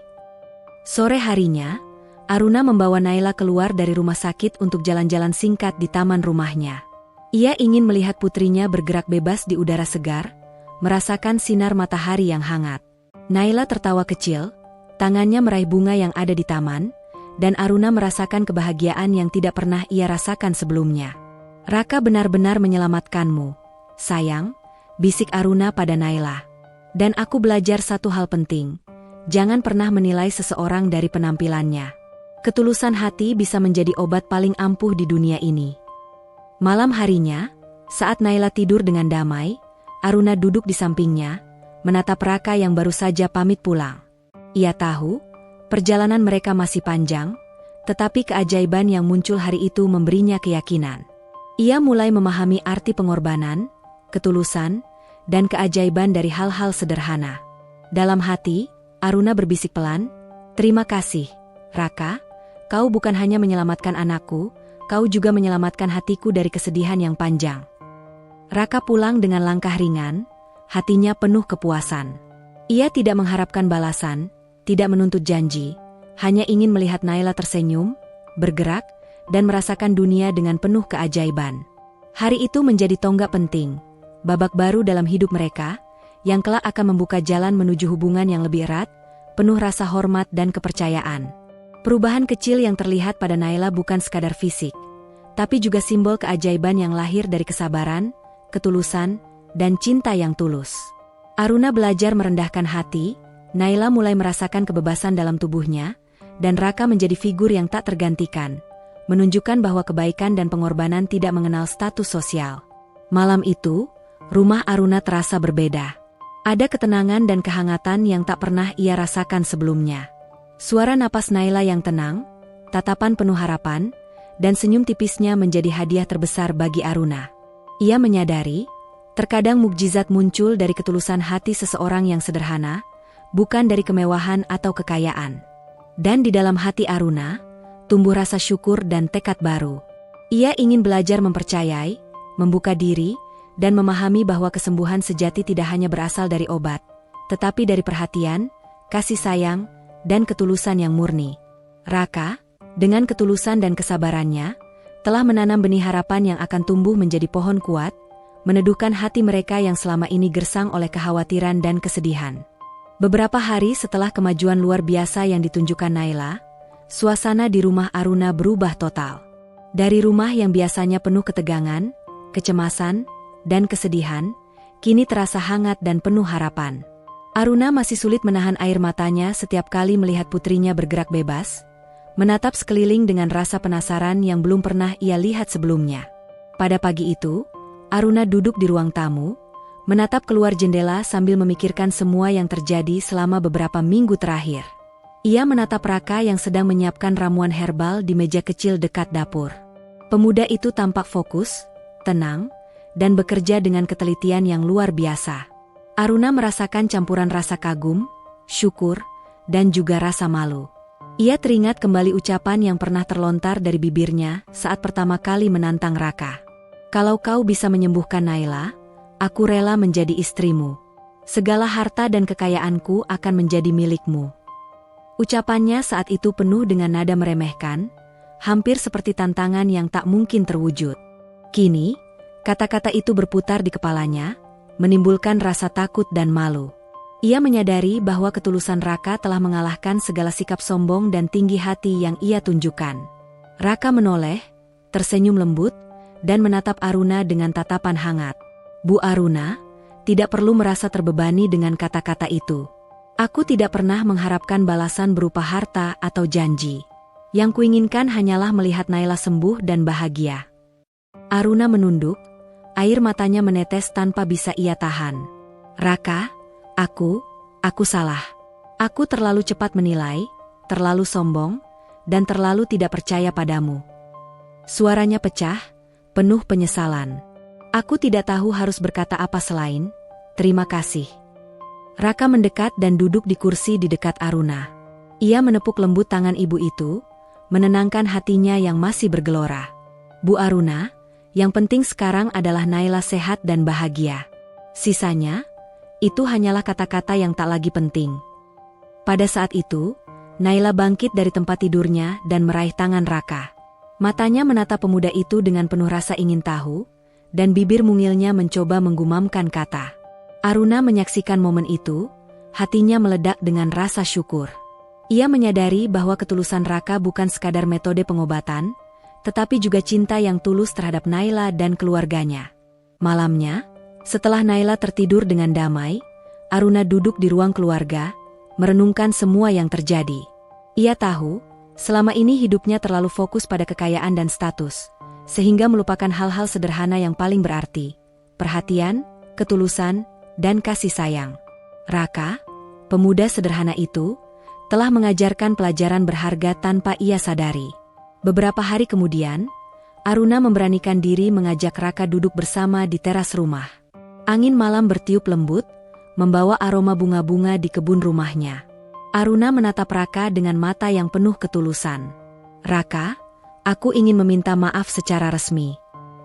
Sore harinya, Aruna membawa Naila keluar dari rumah sakit untuk jalan-jalan singkat di taman rumahnya. Ia ingin melihat putrinya bergerak bebas di udara segar, merasakan sinar matahari yang hangat. Naila tertawa kecil, tangannya meraih bunga yang ada di taman, dan Aruna merasakan kebahagiaan yang tidak pernah ia rasakan sebelumnya. "Raka benar-benar menyelamatkanmu, sayang," bisik Aruna pada Naila. "Dan aku belajar satu hal penting, jangan pernah menilai seseorang dari penampilannya. Ketulusan hati bisa menjadi obat paling ampuh di dunia ini." Malam harinya, saat Naila tidur dengan damai, Aruna duduk di sampingnya, menatap Raka yang baru saja pamit pulang. Ia tahu, perjalanan mereka masih panjang, tetapi keajaiban yang muncul hari itu memberinya keyakinan. Ia mulai memahami arti pengorbanan, ketulusan, dan keajaiban dari hal-hal sederhana. Dalam hati, Aruna berbisik pelan, "Terima kasih, Raka, kau bukan hanya menyelamatkan anakku, kau juga menyelamatkan hatiku dari kesedihan yang panjang." Raka pulang dengan langkah ringan, hatinya penuh kepuasan. Ia tidak mengharapkan balasan, tidak menuntut janji, hanya ingin melihat Naila tersenyum, bergerak, dan merasakan dunia dengan penuh keajaiban. Hari itu menjadi tonggak penting, babak baru dalam hidup mereka, yang kelak akan membuka jalan menuju hubungan yang lebih erat, penuh rasa hormat dan kepercayaan. Perubahan kecil yang terlihat pada Naila bukan sekadar fisik, tapi juga simbol keajaiban yang lahir dari kesabaran, ketulusan, dan cinta yang tulus. Aruna belajar merendahkan hati, Naila mulai merasakan kebebasan dalam tubuhnya, dan Raka menjadi figur yang tak tergantikan, menunjukkan bahwa kebaikan dan pengorbanan tidak mengenal status sosial. Malam itu, rumah Aruna terasa berbeda. Ada ketenangan dan kehangatan yang tak pernah ia rasakan sebelumnya. Suara napas Naila yang tenang, tatapan penuh harapan, dan senyum tipisnya menjadi hadiah terbesar bagi Aruna. Ia menyadari, terkadang mukjizat muncul dari ketulusan hati seseorang yang sederhana, bukan dari kemewahan atau kekayaan. Dan di dalam hati Aruna, tumbuh rasa syukur dan tekad baru. Ia ingin belajar mempercayai, membuka diri, dan memahami bahwa kesembuhan sejati tidak hanya berasal dari obat, tetapi dari perhatian, kasih sayang, dan ketulusan yang murni. Raka, dengan ketulusan dan kesabarannya, telah menanam benih harapan yang akan tumbuh menjadi pohon kuat, meneduhkan hati mereka yang selama ini gersang oleh kekhawatiran dan kesedihan. Beberapa hari setelah kemajuan luar biasa yang ditunjukkan Naila, suasana di rumah Aruna berubah total. Dari rumah yang biasanya penuh ketegangan, kecemasan, dan kesedihan, kini terasa hangat dan penuh harapan. Aruna masih sulit menahan air matanya setiap kali melihat putrinya bergerak bebas, menatap sekeliling dengan rasa penasaran yang belum pernah ia lihat sebelumnya. Pada pagi itu, Aruna duduk di ruang tamu, menatap keluar jendela sambil memikirkan semua yang terjadi selama beberapa minggu terakhir. Ia menatap Raka yang sedang menyiapkan ramuan herbal di meja kecil dekat dapur. Pemuda itu tampak fokus, tenang, dan bekerja dengan ketelitian yang luar biasa. Aruna merasakan campuran rasa kagum, syukur, dan juga rasa malu. Ia teringat kembali ucapan yang pernah terlontar dari bibirnya saat pertama kali menantang Raka. Kalau kau bisa menyembuhkan Naila, aku rela menjadi istrimu. Segala harta dan kekayaanku akan menjadi milikmu. Ucapannya saat itu penuh dengan nada meremehkan, hampir seperti tantangan yang tak mungkin terwujud. Kini, kata-kata itu berputar di kepalanya, menimbulkan rasa takut dan malu. Ia menyadari bahwa ketulusan Raka telah mengalahkan segala sikap sombong dan tinggi hati yang ia tunjukkan. Raka menoleh, tersenyum lembut, dan menatap Aruna dengan tatapan hangat. Bu Aruna, tidak perlu merasa terbebani dengan kata-kata itu. Aku tidak pernah mengharapkan balasan berupa harta atau janji. Yang kuinginkan hanyalah melihat Naila sembuh dan bahagia. Aruna menunduk, air matanya menetes tanpa bisa ia tahan. Raka, aku salah. Aku terlalu cepat menilai, terlalu sombong, dan terlalu tidak percaya padamu. Suaranya pecah, penuh penyesalan. Aku tidak tahu harus berkata apa selain, terima kasih. Raka mendekat dan duduk di kursi di dekat Aruna. Ia menepuk lembut tangan ibu itu, menenangkan hatinya yang masih bergelora. Bu Aruna, yang penting sekarang adalah Naila sehat dan bahagia. Sisanya, itu hanyalah kata-kata yang tak lagi penting. Pada saat itu, Naila bangkit dari tempat tidurnya dan meraih tangan Raka. Matanya menatap pemuda itu dengan penuh rasa ingin tahu, dan bibir mungilnya mencoba menggumamkan kata. Aruna menyaksikan momen itu, hatinya meledak dengan rasa syukur. Ia menyadari bahwa ketulusan Raka bukan sekadar metode pengobatan, tetapi juga cinta yang tulus terhadap Naila dan keluarganya. Malamnya, setelah Naila tertidur dengan damai, Aruna duduk di ruang keluarga, merenungkan semua yang terjadi. Ia tahu, selama ini hidupnya terlalu fokus pada kekayaan dan status, sehingga melupakan hal-hal sederhana yang paling berarti, perhatian, ketulusan, dan kasih sayang. Raka, pemuda sederhana itu, telah mengajarkan pelajaran berharga tanpa ia sadari. Beberapa hari kemudian, Aruna memberanikan diri mengajak Raka duduk bersama di teras rumah. Angin malam bertiup lembut, membawa aroma bunga-bunga di kebun rumahnya. Aruna menatap Raka dengan mata yang penuh ketulusan. Raka, aku ingin meminta maaf secara resmi.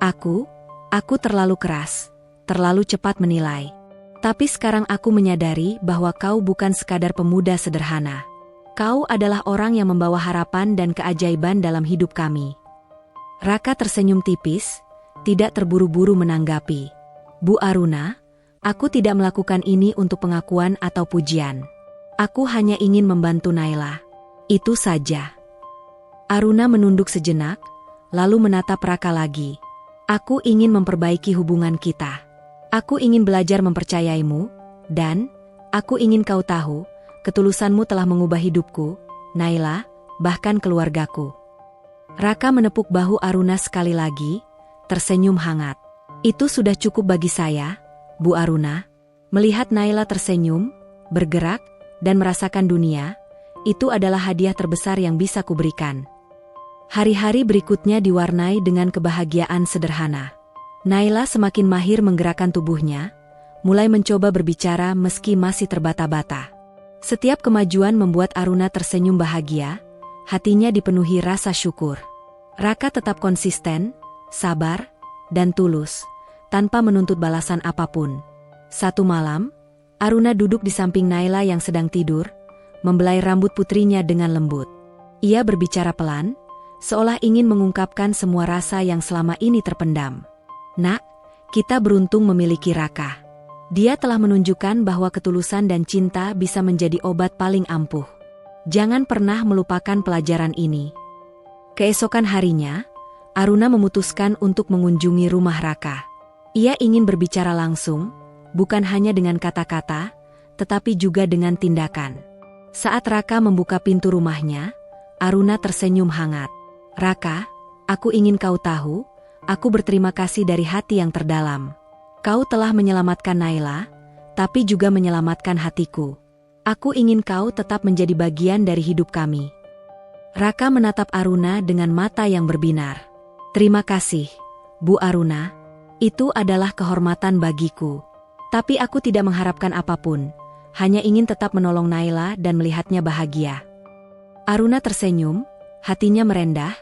Aku terlalu keras, terlalu cepat menilai. Tapi sekarang aku menyadari bahwa kau bukan sekadar pemuda sederhana. Kau adalah orang yang membawa harapan dan keajaiban dalam hidup kami. Raka tersenyum tipis, tidak terburu-buru menanggapi. Bu Aruna, aku tidak melakukan ini untuk pengakuan atau pujian. Aku hanya ingin membantu Naila. Itu saja. Aruna menunduk sejenak, lalu menatap Raka lagi. Aku ingin memperbaiki hubungan kita. Aku ingin belajar mempercayaimu, dan aku ingin kau tahu, ketulusanmu telah mengubah hidupku, Naila, bahkan keluargaku. Raka menepuk bahu Aruna sekali lagi, tersenyum hangat. Itu sudah cukup bagi saya, Bu Aruna. Melihat Naila tersenyum, bergerak, dan merasakan dunia, itu adalah hadiah terbesar yang bisa kuberikan. Hari-hari berikutnya diwarnai dengan kebahagiaan sederhana. Naila semakin mahir menggerakkan tubuhnya, mulai mencoba berbicara meski masih terbata-bata. Setiap kemajuan membuat Aruna tersenyum bahagia, hatinya dipenuhi rasa syukur. Raka tetap konsisten, sabar, dan tulus, tanpa menuntut balasan apapun. Satu malam, Aruna duduk di samping Naila yang sedang tidur, membelai rambut putrinya dengan lembut. Ia berbicara pelan, seolah ingin mengungkapkan semua rasa yang selama ini terpendam. Nak, kita beruntung memiliki Raka. Dia telah menunjukkan bahwa ketulusan dan cinta bisa menjadi obat paling ampuh. Jangan pernah melupakan pelajaran ini. Keesokan harinya, Aruna memutuskan untuk mengunjungi rumah Raka. Ia ingin berbicara langsung, bukan hanya dengan kata-kata, tetapi juga dengan tindakan. Saat Raka membuka pintu rumahnya, Aruna tersenyum hangat. Raka, aku ingin kau tahu, aku berterima kasih dari hati yang terdalam. Kau telah menyelamatkan Naila, tapi juga menyelamatkan hatiku. Aku ingin kau tetap menjadi bagian dari hidup kami. Raka menatap Aruna dengan mata yang berbinar. Terima kasih, Bu Aruna. Itu adalah kehormatan bagiku. Tapi aku tidak mengharapkan apapun, hanya ingin tetap menolong Naila dan melihatnya bahagia. Aruna tersenyum, hatinya merendah,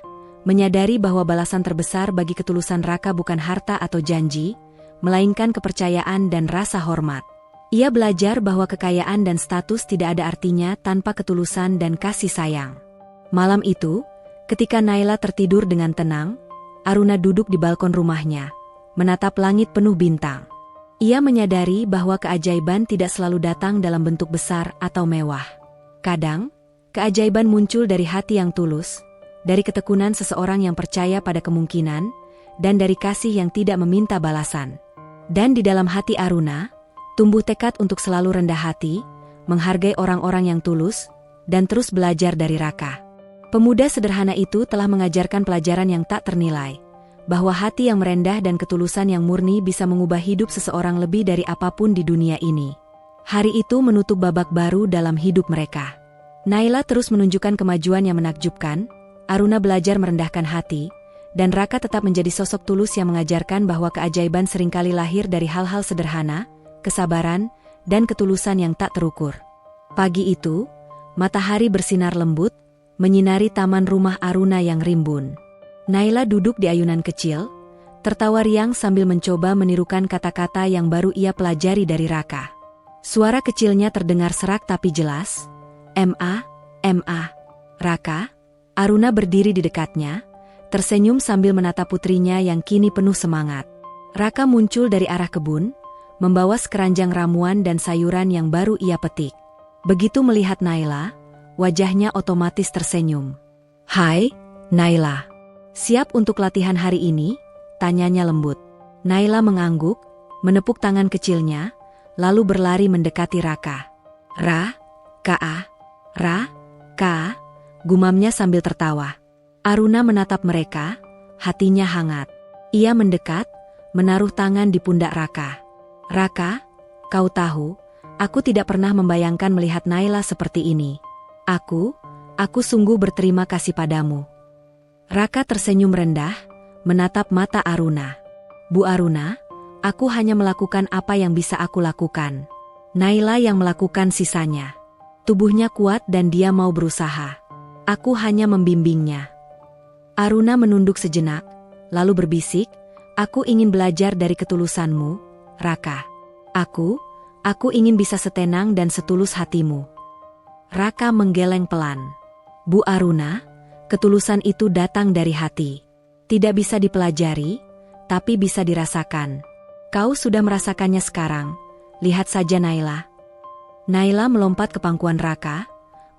menyadari bahwa balasan terbesar bagi ketulusan Raka bukan harta atau janji, melainkan kepercayaan dan rasa hormat. Ia belajar bahwa kekayaan dan status tidak ada artinya tanpa ketulusan dan kasih sayang. Malam itu, ketika Naila tertidur dengan tenang, Aruna duduk di balkon rumahnya, menatap langit penuh bintang. Ia menyadari bahwa keajaiban tidak selalu datang dalam bentuk besar atau mewah. Kadang, keajaiban muncul dari hati yang tulus, dari ketekunan seseorang yang percaya pada kemungkinan, dan dari kasih yang tidak meminta balasan. Dan di dalam hati Aruna, tumbuh tekad untuk selalu rendah hati, menghargai orang-orang yang tulus, dan terus belajar dari Raka. Pemuda sederhana itu telah mengajarkan pelajaran yang tak ternilai, bahwa hati yang merendah dan ketulusan yang murni bisa mengubah hidup seseorang lebih dari apapun di dunia ini. Hari itu menutup babak baru dalam hidup mereka. Naila terus menunjukkan kemajuan yang menakjubkan, Aruna belajar merendahkan hati, dan Raka tetap menjadi sosok tulus yang mengajarkan bahwa keajaiban seringkali lahir dari hal-hal sederhana, kesabaran, dan ketulusan yang tak terukur. Pagi itu, matahari bersinar lembut, menyinari taman rumah Aruna yang rimbun. Naila duduk di ayunan kecil, tertawa riang sambil mencoba menirukan kata-kata yang baru ia pelajari dari Raka. Suara kecilnya terdengar serak tapi jelas. "Ma, Ma, Raka." Aruna berdiri di dekatnya, tersenyum sambil menatap putrinya yang kini penuh semangat. Raka muncul dari arah kebun, membawa sekeranjang ramuan dan sayuran yang baru ia petik. Begitu melihat Naila, wajahnya otomatis tersenyum. "Hai, Naila. Siap untuk latihan hari ini?" tanyanya lembut. Naila mengangguk, menepuk tangan kecilnya, lalu berlari mendekati Raka. Ka, gumamnya sambil tertawa. Aruna menatap mereka, hatinya hangat. Ia mendekat, menaruh tangan di pundak Raka. "Raka, kau tahu, aku tidak pernah membayangkan melihat Naila seperti ini. Aku sungguh berterima kasih padamu." Raka tersenyum rendah, menatap mata Aruna. "Bu Aruna, aku hanya melakukan apa yang bisa aku lakukan. Naila yang melakukan sisanya. Tubuhnya kuat dan dia mau berusaha. Aku hanya membimbingnya." Aruna menunduk sejenak, lalu berbisik, "Aku ingin belajar dari ketulusanmu, Raka. Aku ingin bisa setenang dan setulus hatimu." Raka menggeleng pelan. "Bu Aruna, ketulusan itu datang dari hati. Tidak bisa dipelajari, tapi bisa dirasakan. Kau sudah merasakannya sekarang, lihat saja Naila." Naila melompat ke pangkuan Raka,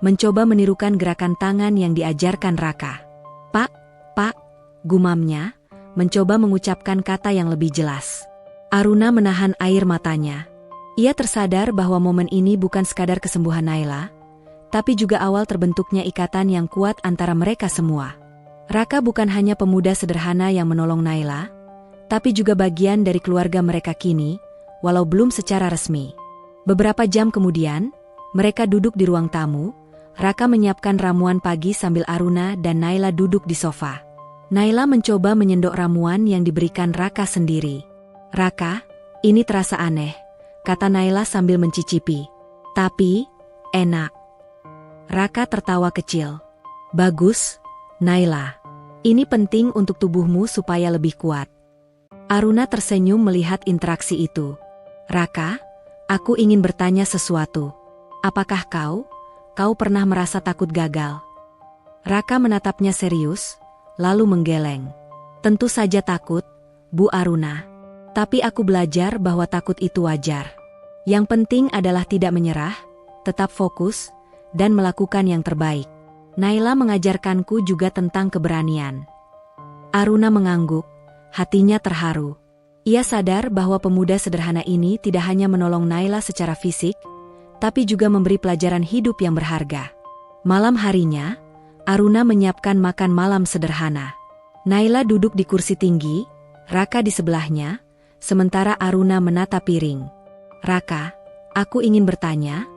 mencoba menirukan gerakan tangan yang diajarkan Raka. Pak, gumamnya, mencoba mengucapkan kata yang lebih jelas. Aruna menahan air matanya. Ia tersadar bahwa momen ini bukan sekadar kesembuhan Naila, tapi juga awal terbentuknya ikatan yang kuat antara mereka semua. Raka bukan hanya pemuda sederhana yang menolong Naila, tapi juga bagian dari keluarga mereka kini, walau belum secara resmi. Beberapa jam kemudian, mereka duduk di ruang tamu. Raka menyiapkan ramuan pagi sambil Aruna dan Naila duduk di sofa. Naila mencoba menyendok ramuan yang diberikan Raka sendiri. "Raka, ini terasa aneh," kata Naila sambil mencicipi. "Tapi, enak." Raka tertawa kecil. "Bagus, Naila. Ini penting untuk tubuhmu supaya lebih kuat." Aruna tersenyum melihat interaksi itu. "Raka, aku ingin bertanya sesuatu. Apakah kau pernah merasa takut gagal?" Raka menatapnya serius, lalu menggeleng. "Tentu saja takut, Bu Aruna. Tapi aku belajar bahwa takut itu wajar. Yang penting adalah tidak menyerah, tetap fokus, dan melakukan yang terbaik. Naila mengajarkanku juga tentang keberanian." Aruna mengangguk, hatinya terharu. Ia sadar bahwa pemuda sederhana ini tidak hanya menolong Naila secara fisik, tapi juga memberi pelajaran hidup yang berharga. Malam harinya, Aruna menyiapkan makan malam sederhana. Naila duduk di kursi tinggi, Raka di sebelahnya, sementara Aruna menata piring. "Raka, aku ingin bertanya,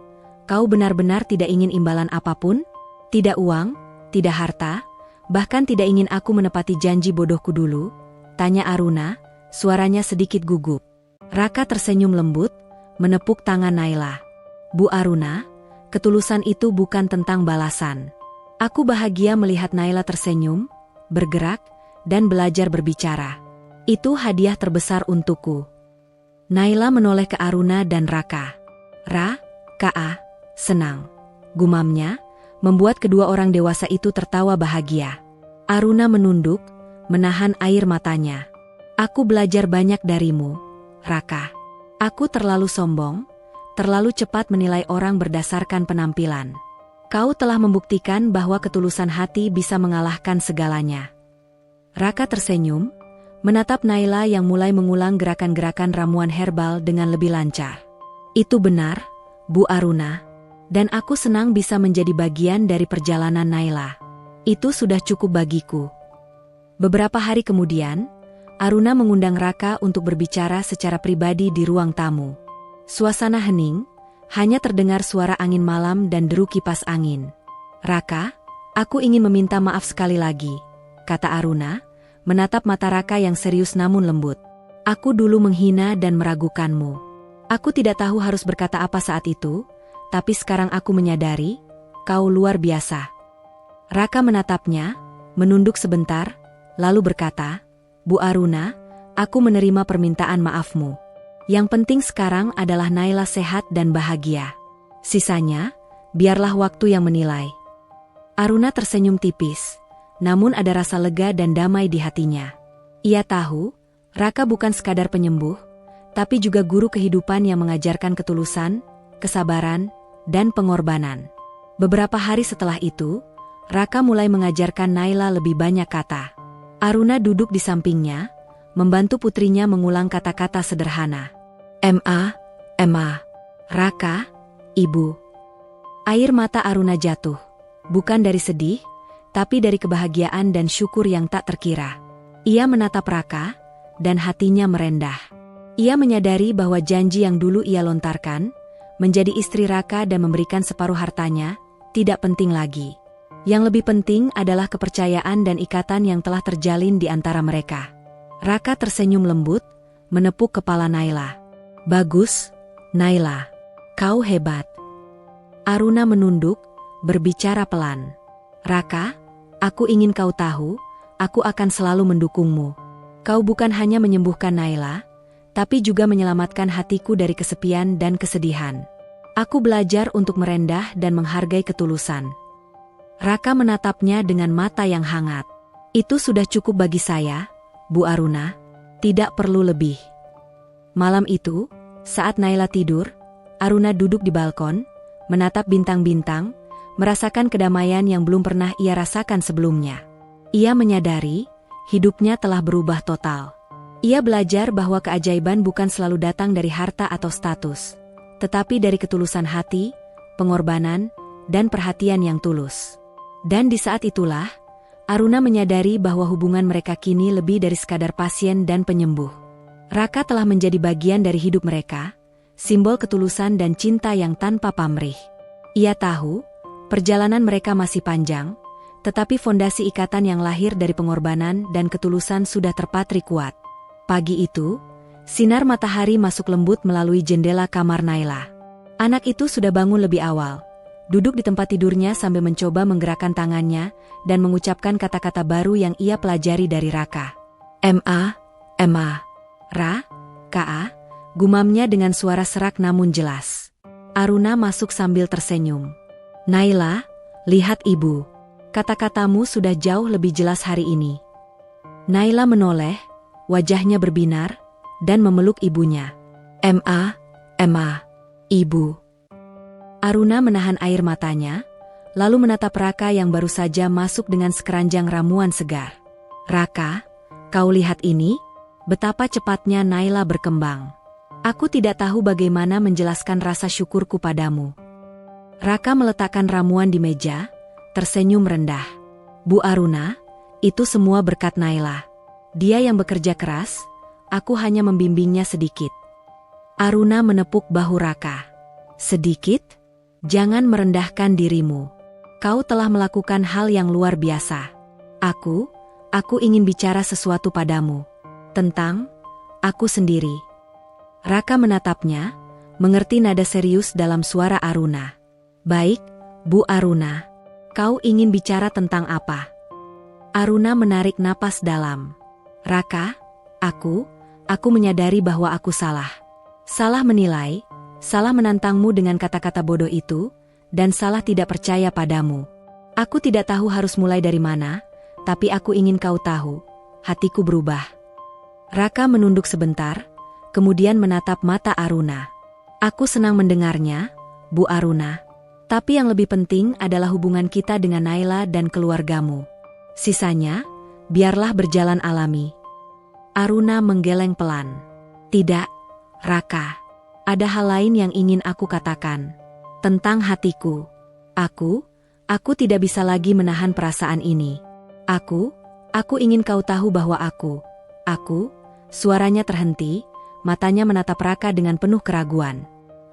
kau benar-benar tidak ingin imbalan apapun? Tidak uang, tidak harta, bahkan tidak ingin aku menepati janji bodohku dulu?" tanya Aruna, suaranya sedikit gugup. Raka tersenyum lembut, menepuk tangan Naila. "Bu Aruna, ketulusan itu bukan tentang balasan. Aku bahagia melihat Naila tersenyum, bergerak, dan belajar berbicara. Itu hadiah terbesar untukku." Naila menoleh ke Aruna dan Raka. "Ka, senang," gumamnya, membuat kedua orang dewasa itu tertawa bahagia. Aruna menunduk, menahan air matanya. "Aku belajar banyak darimu, Raka. Aku terlalu sombong, terlalu cepat menilai orang berdasarkan penampilan. Kau telah membuktikan bahwa ketulusan hati bisa mengalahkan segalanya." Raka tersenyum, menatap Naila yang mulai mengulang gerakan-gerakan ramuan herbal dengan lebih lancar. "Itu benar, Bu Aruna. Dan aku senang bisa menjadi bagian dari perjalanan Naila. Itu sudah cukup bagiku." Beberapa hari kemudian, Aruna mengundang Raka untuk berbicara secara pribadi di ruang tamu. Suasana hening, hanya terdengar suara angin malam dan deru kipas angin. "Raka, aku ingin meminta maaf sekali lagi," kata Aruna, menatap mata Raka yang serius namun lembut. "Aku dulu menghina dan meragukanmu. Aku tidak tahu harus berkata apa saat itu, tapi sekarang aku menyadari, kau luar biasa." Raka menatapnya, menunduk sebentar, lalu berkata, "Bu Aruna, aku menerima permintaan maafmu. Yang penting sekarang adalah Naila sehat dan bahagia. Sisanya, biarlah waktu yang menilai." Aruna tersenyum tipis, namun ada rasa lega dan damai di hatinya. Ia tahu, Raka bukan sekadar penyembuh, tapi juga guru kehidupan yang mengajarkan ketulusan, kesabaran, dan pengorbanan. Beberapa hari setelah itu, Raka mulai mengajarkan Naila lebih banyak kata. Aruna duduk di sampingnya, membantu putrinya mengulang kata-kata sederhana. Emma, Raka, Ibu." Air mata Aruna jatuh, bukan dari sedih, tapi dari kebahagiaan dan syukur yang tak terkira. Ia menatap Raka, dan hatinya merendah. Ia menyadari bahwa janji yang dulu ia lontarkan, menjadi istri Raka dan memberikan separuh hartanya, tidak penting lagi. Yang lebih penting adalah kepercayaan dan ikatan yang telah terjalin di antara mereka. Raka tersenyum lembut, menepuk kepala Naila. "Bagus, Naila. Kau hebat." Aruna menunduk, berbicara pelan. "Raka, aku ingin kau tahu, aku akan selalu mendukungmu. Kau bukan hanya menyembuhkan Naila, tapi juga menyelamatkan hatiku dari kesepian dan kesedihan. Aku belajar untuk merendah dan menghargai ketulusan." Raka menatapnya dengan mata yang hangat. "Itu sudah cukup bagi saya, Bu Aruna. Tidak perlu lebih." Malam itu, saat Naila tidur, Aruna duduk di balkon, menatap bintang-bintang, merasakan kedamaian yang belum pernah ia rasakan sebelumnya. Ia menyadari, hidupnya telah berubah total. Ia belajar bahwa keajaiban bukan selalu datang dari harta atau status, tetapi dari ketulusan hati, pengorbanan, dan perhatian yang tulus. Dan di saat itulah, Aruna menyadari bahwa hubungan mereka kini lebih dari sekadar pasien dan penyembuh. Raka telah menjadi bagian dari hidup mereka, simbol ketulusan dan cinta yang tanpa pamrih. Ia tahu, perjalanan mereka masih panjang, tetapi fondasi ikatan yang lahir dari pengorbanan dan ketulusan sudah terpatri kuat. Pagi itu, sinar matahari masuk lembut melalui jendela kamar Naila. Anak itu sudah bangun lebih awal, duduk di tempat tidurnya sambil mencoba menggerakkan tangannya dan mengucapkan kata-kata baru yang ia pelajari dari Raka. Ma, Ra, Ka, gumamnya dengan suara serak namun jelas. Aruna masuk sambil tersenyum. Naila, lihat ibu. Kata-katamu sudah jauh lebih jelas hari ini. Naila menoleh, wajahnya berbinar, dan memeluk ibunya. Ma, ibu. Aruna menahan air matanya, lalu menatap Raka yang baru saja masuk dengan sekeranjang ramuan segar. Raka, kau lihat ini? Betapa cepatnya Naila berkembang. Aku tidak tahu bagaimana menjelaskan rasa syukurku padamu. Raka meletakkan ramuan di meja, tersenyum rendah. Bu Aruna, itu semua berkat Naila. Dia yang bekerja keras, aku hanya membimbingnya sedikit. Aruna menepuk bahu Raka. Sedikit? Jangan merendahkan dirimu. Kau telah melakukan hal yang luar biasa. Aku ingin bicara sesuatu padamu. Tentang aku sendiri. Raka menatapnya, mengerti nada serius dalam suara Aruna. Baik, Bu Aruna. Kau ingin bicara tentang apa? Aruna menarik napas dalam. Raka, aku menyadari bahwa aku salah. Salah menilai, salah menantangmu dengan kata-kata bodoh itu, dan salah tidak percaya padamu. Aku tidak tahu harus mulai dari mana, tapi aku ingin kau tahu, hatiku berubah. Raka menunduk sebentar, kemudian menatap mata Aruna. Aku senang mendengarnya, Bu Aruna. Tapi yang lebih penting adalah hubungan kita dengan Naila dan keluargamu. Sisanya, biarlah berjalan alami. Aruna menggeleng pelan. Tidak, Raka. Ada hal lain yang ingin aku katakan. Tentang hatiku. Aku tidak bisa lagi menahan perasaan ini. Aku ingin kau tahu bahwa suaranya terhenti, matanya menatap Raka dengan penuh keraguan.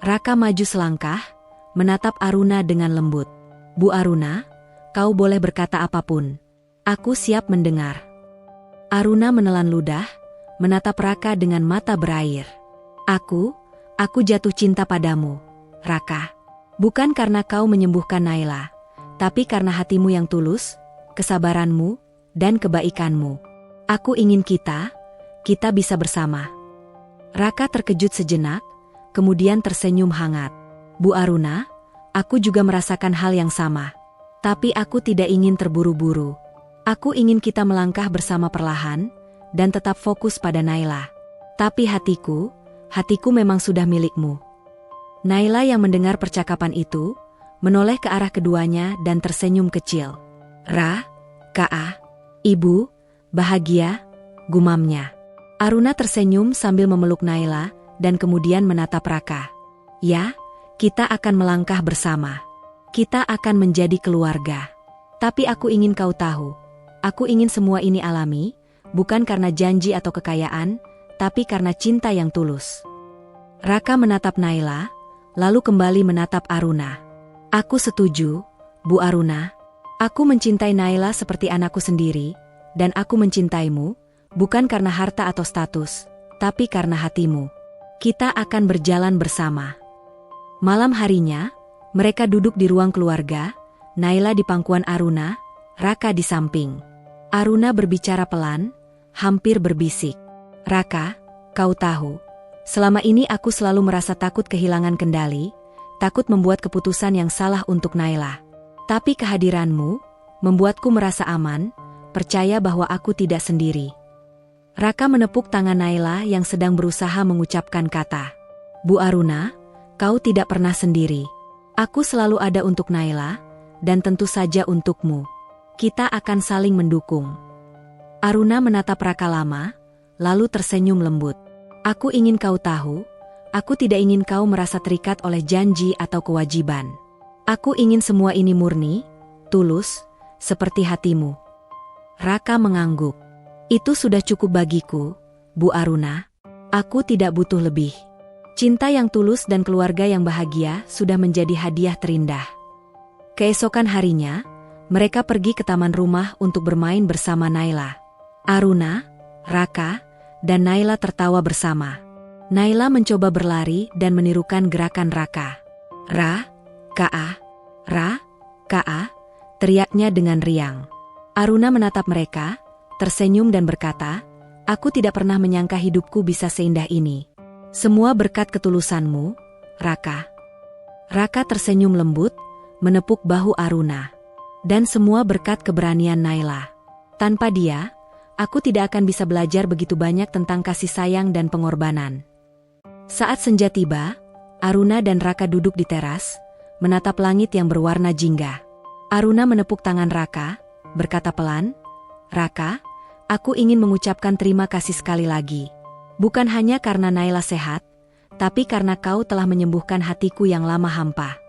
Raka maju selangkah, menatap Aruna dengan lembut. Bu Aruna, kau boleh berkata apapun. Aku siap mendengar. Aruna menelan ludah, menatap Raka dengan mata berair. Aku jatuh cinta padamu, Raka. Bukan karena kau menyembuhkan Naila, tapi karena hatimu yang tulus, kesabaranmu, dan kebaikanmu. Aku ingin kita bisa bersama. Raka terkejut sejenak, kemudian tersenyum hangat. Bu Aruna, aku juga merasakan hal yang sama. Tapi aku tidak ingin terburu-buru. Aku ingin kita melangkah bersama perlahan, dan tetap fokus pada Naila. Tapi hatiku memang sudah milikmu. Naila yang mendengar percakapan itu, menoleh ke arah keduanya dan tersenyum kecil. Ra, Ka, Ibu, bahagia, gumamnya. Aruna tersenyum sambil memeluk Naila dan kemudian menatap Raka. Ya, kita akan melangkah bersama. Kita akan menjadi keluarga. Tapi aku ingin kau tahu, aku ingin semua ini alami, bukan karena janji atau kekayaan, tapi karena cinta yang tulus. Raka menatap Naila, lalu kembali menatap Aruna. Aku setuju, Bu Aruna. Aku mencintai Naila seperti anakku sendiri, dan aku mencintaimu, bukan karena harta atau status, tapi karena hatimu. Kita akan berjalan bersama. Malam harinya, mereka duduk di ruang keluarga, Naila di pangkuan Aruna, Raka di samping. Aruna berbicara pelan, hampir berbisik. Raka, kau tahu, selama ini aku selalu merasa takut kehilangan kendali, takut membuat keputusan yang salah untuk Naila. Tapi kehadiranmu membuatku merasa aman, percaya bahwa aku tidak sendiri. Raka menepuk tangan Naila yang sedang berusaha mengucapkan kata. Bu Aruna, kau tidak pernah sendiri. Aku selalu ada untuk Naila, dan tentu saja untukmu. Kita akan saling mendukung. Aruna menatap Raka lama, lalu tersenyum lembut. Aku ingin kau tahu, aku tidak ingin kau merasa terikat oleh janji atau kewajiban. Aku ingin semua ini murni, tulus, seperti hatimu. Raka mengangguk. Itu sudah cukup bagiku, Bu Aruna. Aku tidak butuh lebih. Cinta yang tulus dan keluarga yang bahagia sudah menjadi hadiah terindah. Keesokan harinya, mereka pergi ke taman rumah untuk bermain bersama Naila. Aruna, Raka, dan Naila tertawa bersama. Naila mencoba berlari dan menirukan gerakan Raka. Ra, Ka, Ra, Ka, teriaknya dengan riang. Aruna menatap mereka, tersenyum dan berkata, "Aku tidak pernah menyangka hidupku bisa seindah ini. Semua berkat ketulusanmu, Raka." Raka tersenyum lembut, menepuk bahu Aruna. Dan semua berkat keberanian Naila. Tanpa dia, aku tidak akan bisa belajar begitu banyak tentang kasih sayang dan pengorbanan. Saat senja tiba, Aruna dan Raka duduk di teras, menatap langit yang berwarna jingga. Aruna menepuk tangan Raka, berkata pelan, "Raka, aku ingin mengucapkan terima kasih sekali lagi. Bukan hanya karena Naila sehat, tapi karena kau telah menyembuhkan hatiku yang lama hampa."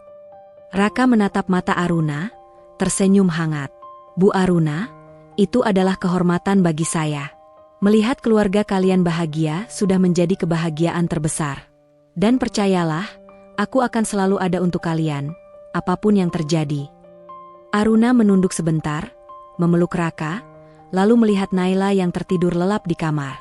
Raka menatap mata Aruna, tersenyum hangat. "Bu Aruna, itu adalah kehormatan bagi saya. Melihat keluarga kalian bahagia sudah menjadi kebahagiaan terbesar. Dan percayalah, aku akan selalu ada untuk kalian, apapun yang terjadi." Aruna menunduk sebentar, memeluk Raka, lalu melihat Naila yang tertidur lelap di kamar.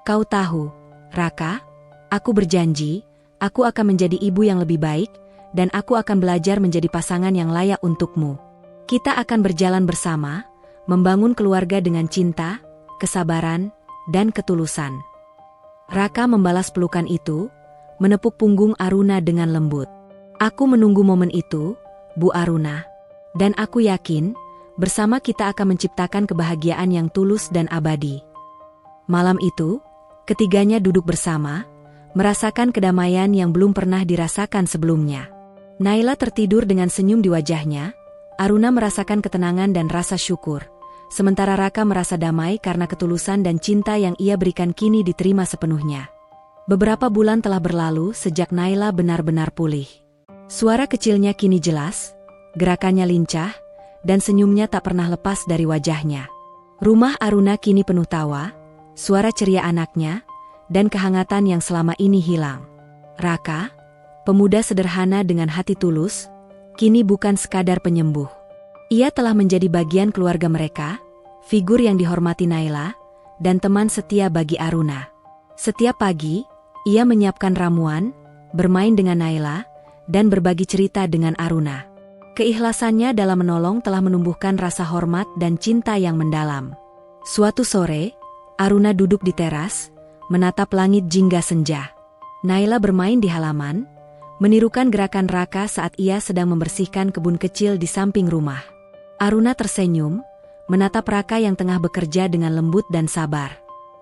"Kau tahu, Raka, aku berjanji, aku akan menjadi ibu yang lebih baik, dan aku akan belajar menjadi pasangan yang layak untukmu. Kita akan berjalan bersama, membangun keluarga dengan cinta, kesabaran, dan ketulusan." Raka membalas pelukan itu, menepuk punggung Aruna dengan lembut. "Aku menunggu momen itu, Bu Aruna. Dan aku yakin, bersama kita akan menciptakan kebahagiaan yang tulus dan abadi." Malam itu, ketiganya duduk bersama, merasakan kedamaian yang belum pernah dirasakan sebelumnya. Naila tertidur dengan senyum di wajahnya, Aruna merasakan ketenangan dan rasa syukur, sementara Raka merasa damai karena ketulusan dan cinta yang ia berikan kini diterima sepenuhnya. Beberapa bulan telah berlalu sejak Naila benar-benar pulih. Suara kecilnya kini jelas, gerakannya lincah, dan senyumnya tak pernah lepas dari wajahnya. Rumah Aruna kini penuh tawa, suara ceria anaknya, dan kehangatan yang selama ini hilang. Raka, pemuda sederhana dengan hati tulus, kini bukan sekadar penyembuh. Ia telah menjadi bagian keluarga mereka, figur yang dihormati Naila, dan teman setia bagi Aruna. Setiap pagi, ia menyiapkan ramuan, bermain dengan Naila, dan berbagi cerita dengan Aruna. Keikhlasannya dalam menolong telah menumbuhkan rasa hormat dan cinta yang mendalam. Suatu sore, Aruna duduk di teras, menatap langit jingga senja. Naila bermain di halaman, menirukan gerakan Raka saat ia sedang membersihkan kebun kecil di samping rumah. Aruna tersenyum, menatap Raka yang tengah bekerja dengan lembut dan sabar.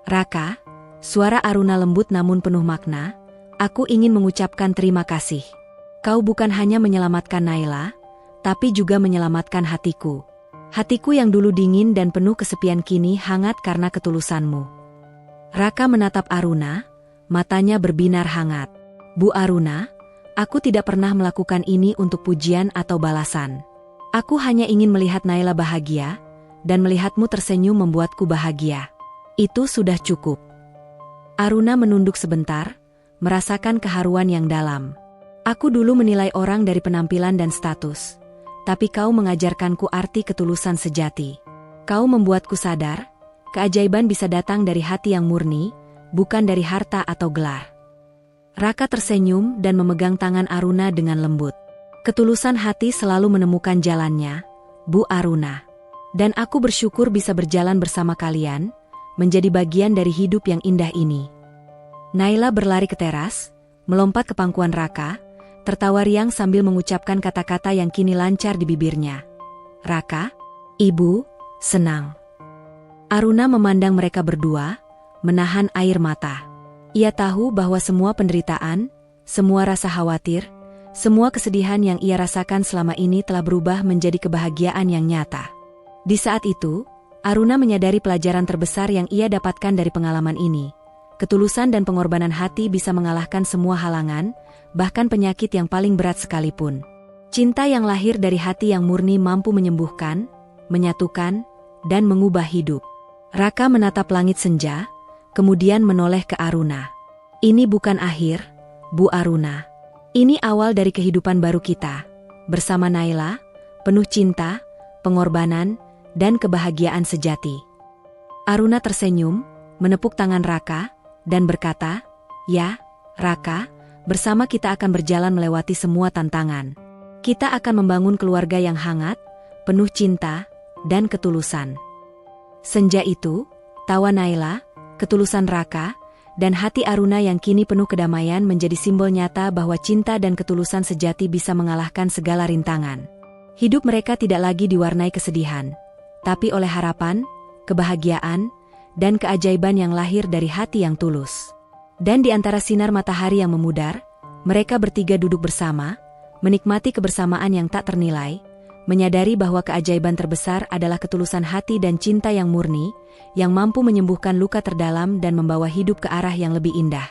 "Raka," suara Aruna lembut namun penuh makna, "aku ingin mengucapkan terima kasih. Kau bukan hanya menyelamatkan Naila, tapi juga menyelamatkan hatiku. Hatiku yang dulu dingin dan penuh kesepian kini hangat karena ketulusanmu." Raka menatap Aruna, matanya berbinar hangat. "Bu Aruna, aku tidak pernah melakukan ini untuk pujian atau balasan. Aku hanya ingin melihat Naila bahagia, dan melihatmu tersenyum membuatku bahagia. Itu sudah cukup." Aruna menunduk sebentar, merasakan keharuan yang dalam. "Aku dulu menilai orang dari penampilan dan status. Tapi kau mengajarkanku arti ketulusan sejati. Kau membuatku sadar, keajaiban bisa datang dari hati yang murni, bukan dari harta atau gelar." Raka tersenyum dan memegang tangan Aruna dengan lembut. "Ketulusan hati selalu menemukan jalannya, Bu Aruna. Dan aku bersyukur bisa berjalan bersama kalian, menjadi bagian dari hidup yang indah ini." Naila berlari ke teras, melompat ke pangkuan Raka, tertawa riang sambil mengucapkan kata-kata yang kini lancar di bibirnya. "Raka, Ibu, senang." Aruna memandang mereka berdua, menahan air mata. Ia tahu bahwa semua penderitaan, semua rasa khawatir, semua kesedihan yang ia rasakan selama ini telah berubah menjadi kebahagiaan yang nyata. Di saat itu, Aruna menyadari pelajaran terbesar yang ia dapatkan dari pengalaman ini. Ketulusan dan pengorbanan hati bisa mengalahkan semua halangan, bahkan penyakit yang paling berat sekalipun. Cinta yang lahir dari hati yang murni mampu menyembuhkan, menyatukan, dan mengubah hidup. Raka menatap langit senja, kemudian menoleh ke Aruna. Ini bukan akhir, Bu Aruna. Ini awal dari kehidupan baru kita. Bersama Naila, penuh cinta, pengorbanan, dan kebahagiaan sejati. Aruna tersenyum, menepuk tangan Raka, dan berkata, "Ya, Raka, bersama kita akan berjalan melewati semua tantangan. Kita akan membangun keluarga yang hangat, penuh cinta, dan ketulusan." Senja itu, tawa Naila, ketulusan Raka, dan hati Aruna yang kini penuh kedamaian menjadi simbol nyata bahwa cinta dan ketulusan sejati bisa mengalahkan segala rintangan. Hidup mereka tidak lagi diwarnai kesedihan, tapi oleh harapan, kebahagiaan, dan keajaiban yang lahir dari hati yang tulus. Dan di antara sinar matahari yang memudar, mereka bertiga duduk bersama, menikmati kebersamaan yang tak ternilai, menyadari bahwa keajaiban terbesar adalah ketulusan hati dan cinta yang murni, yang mampu menyembuhkan luka terdalam dan membawa hidup ke arah yang lebih indah.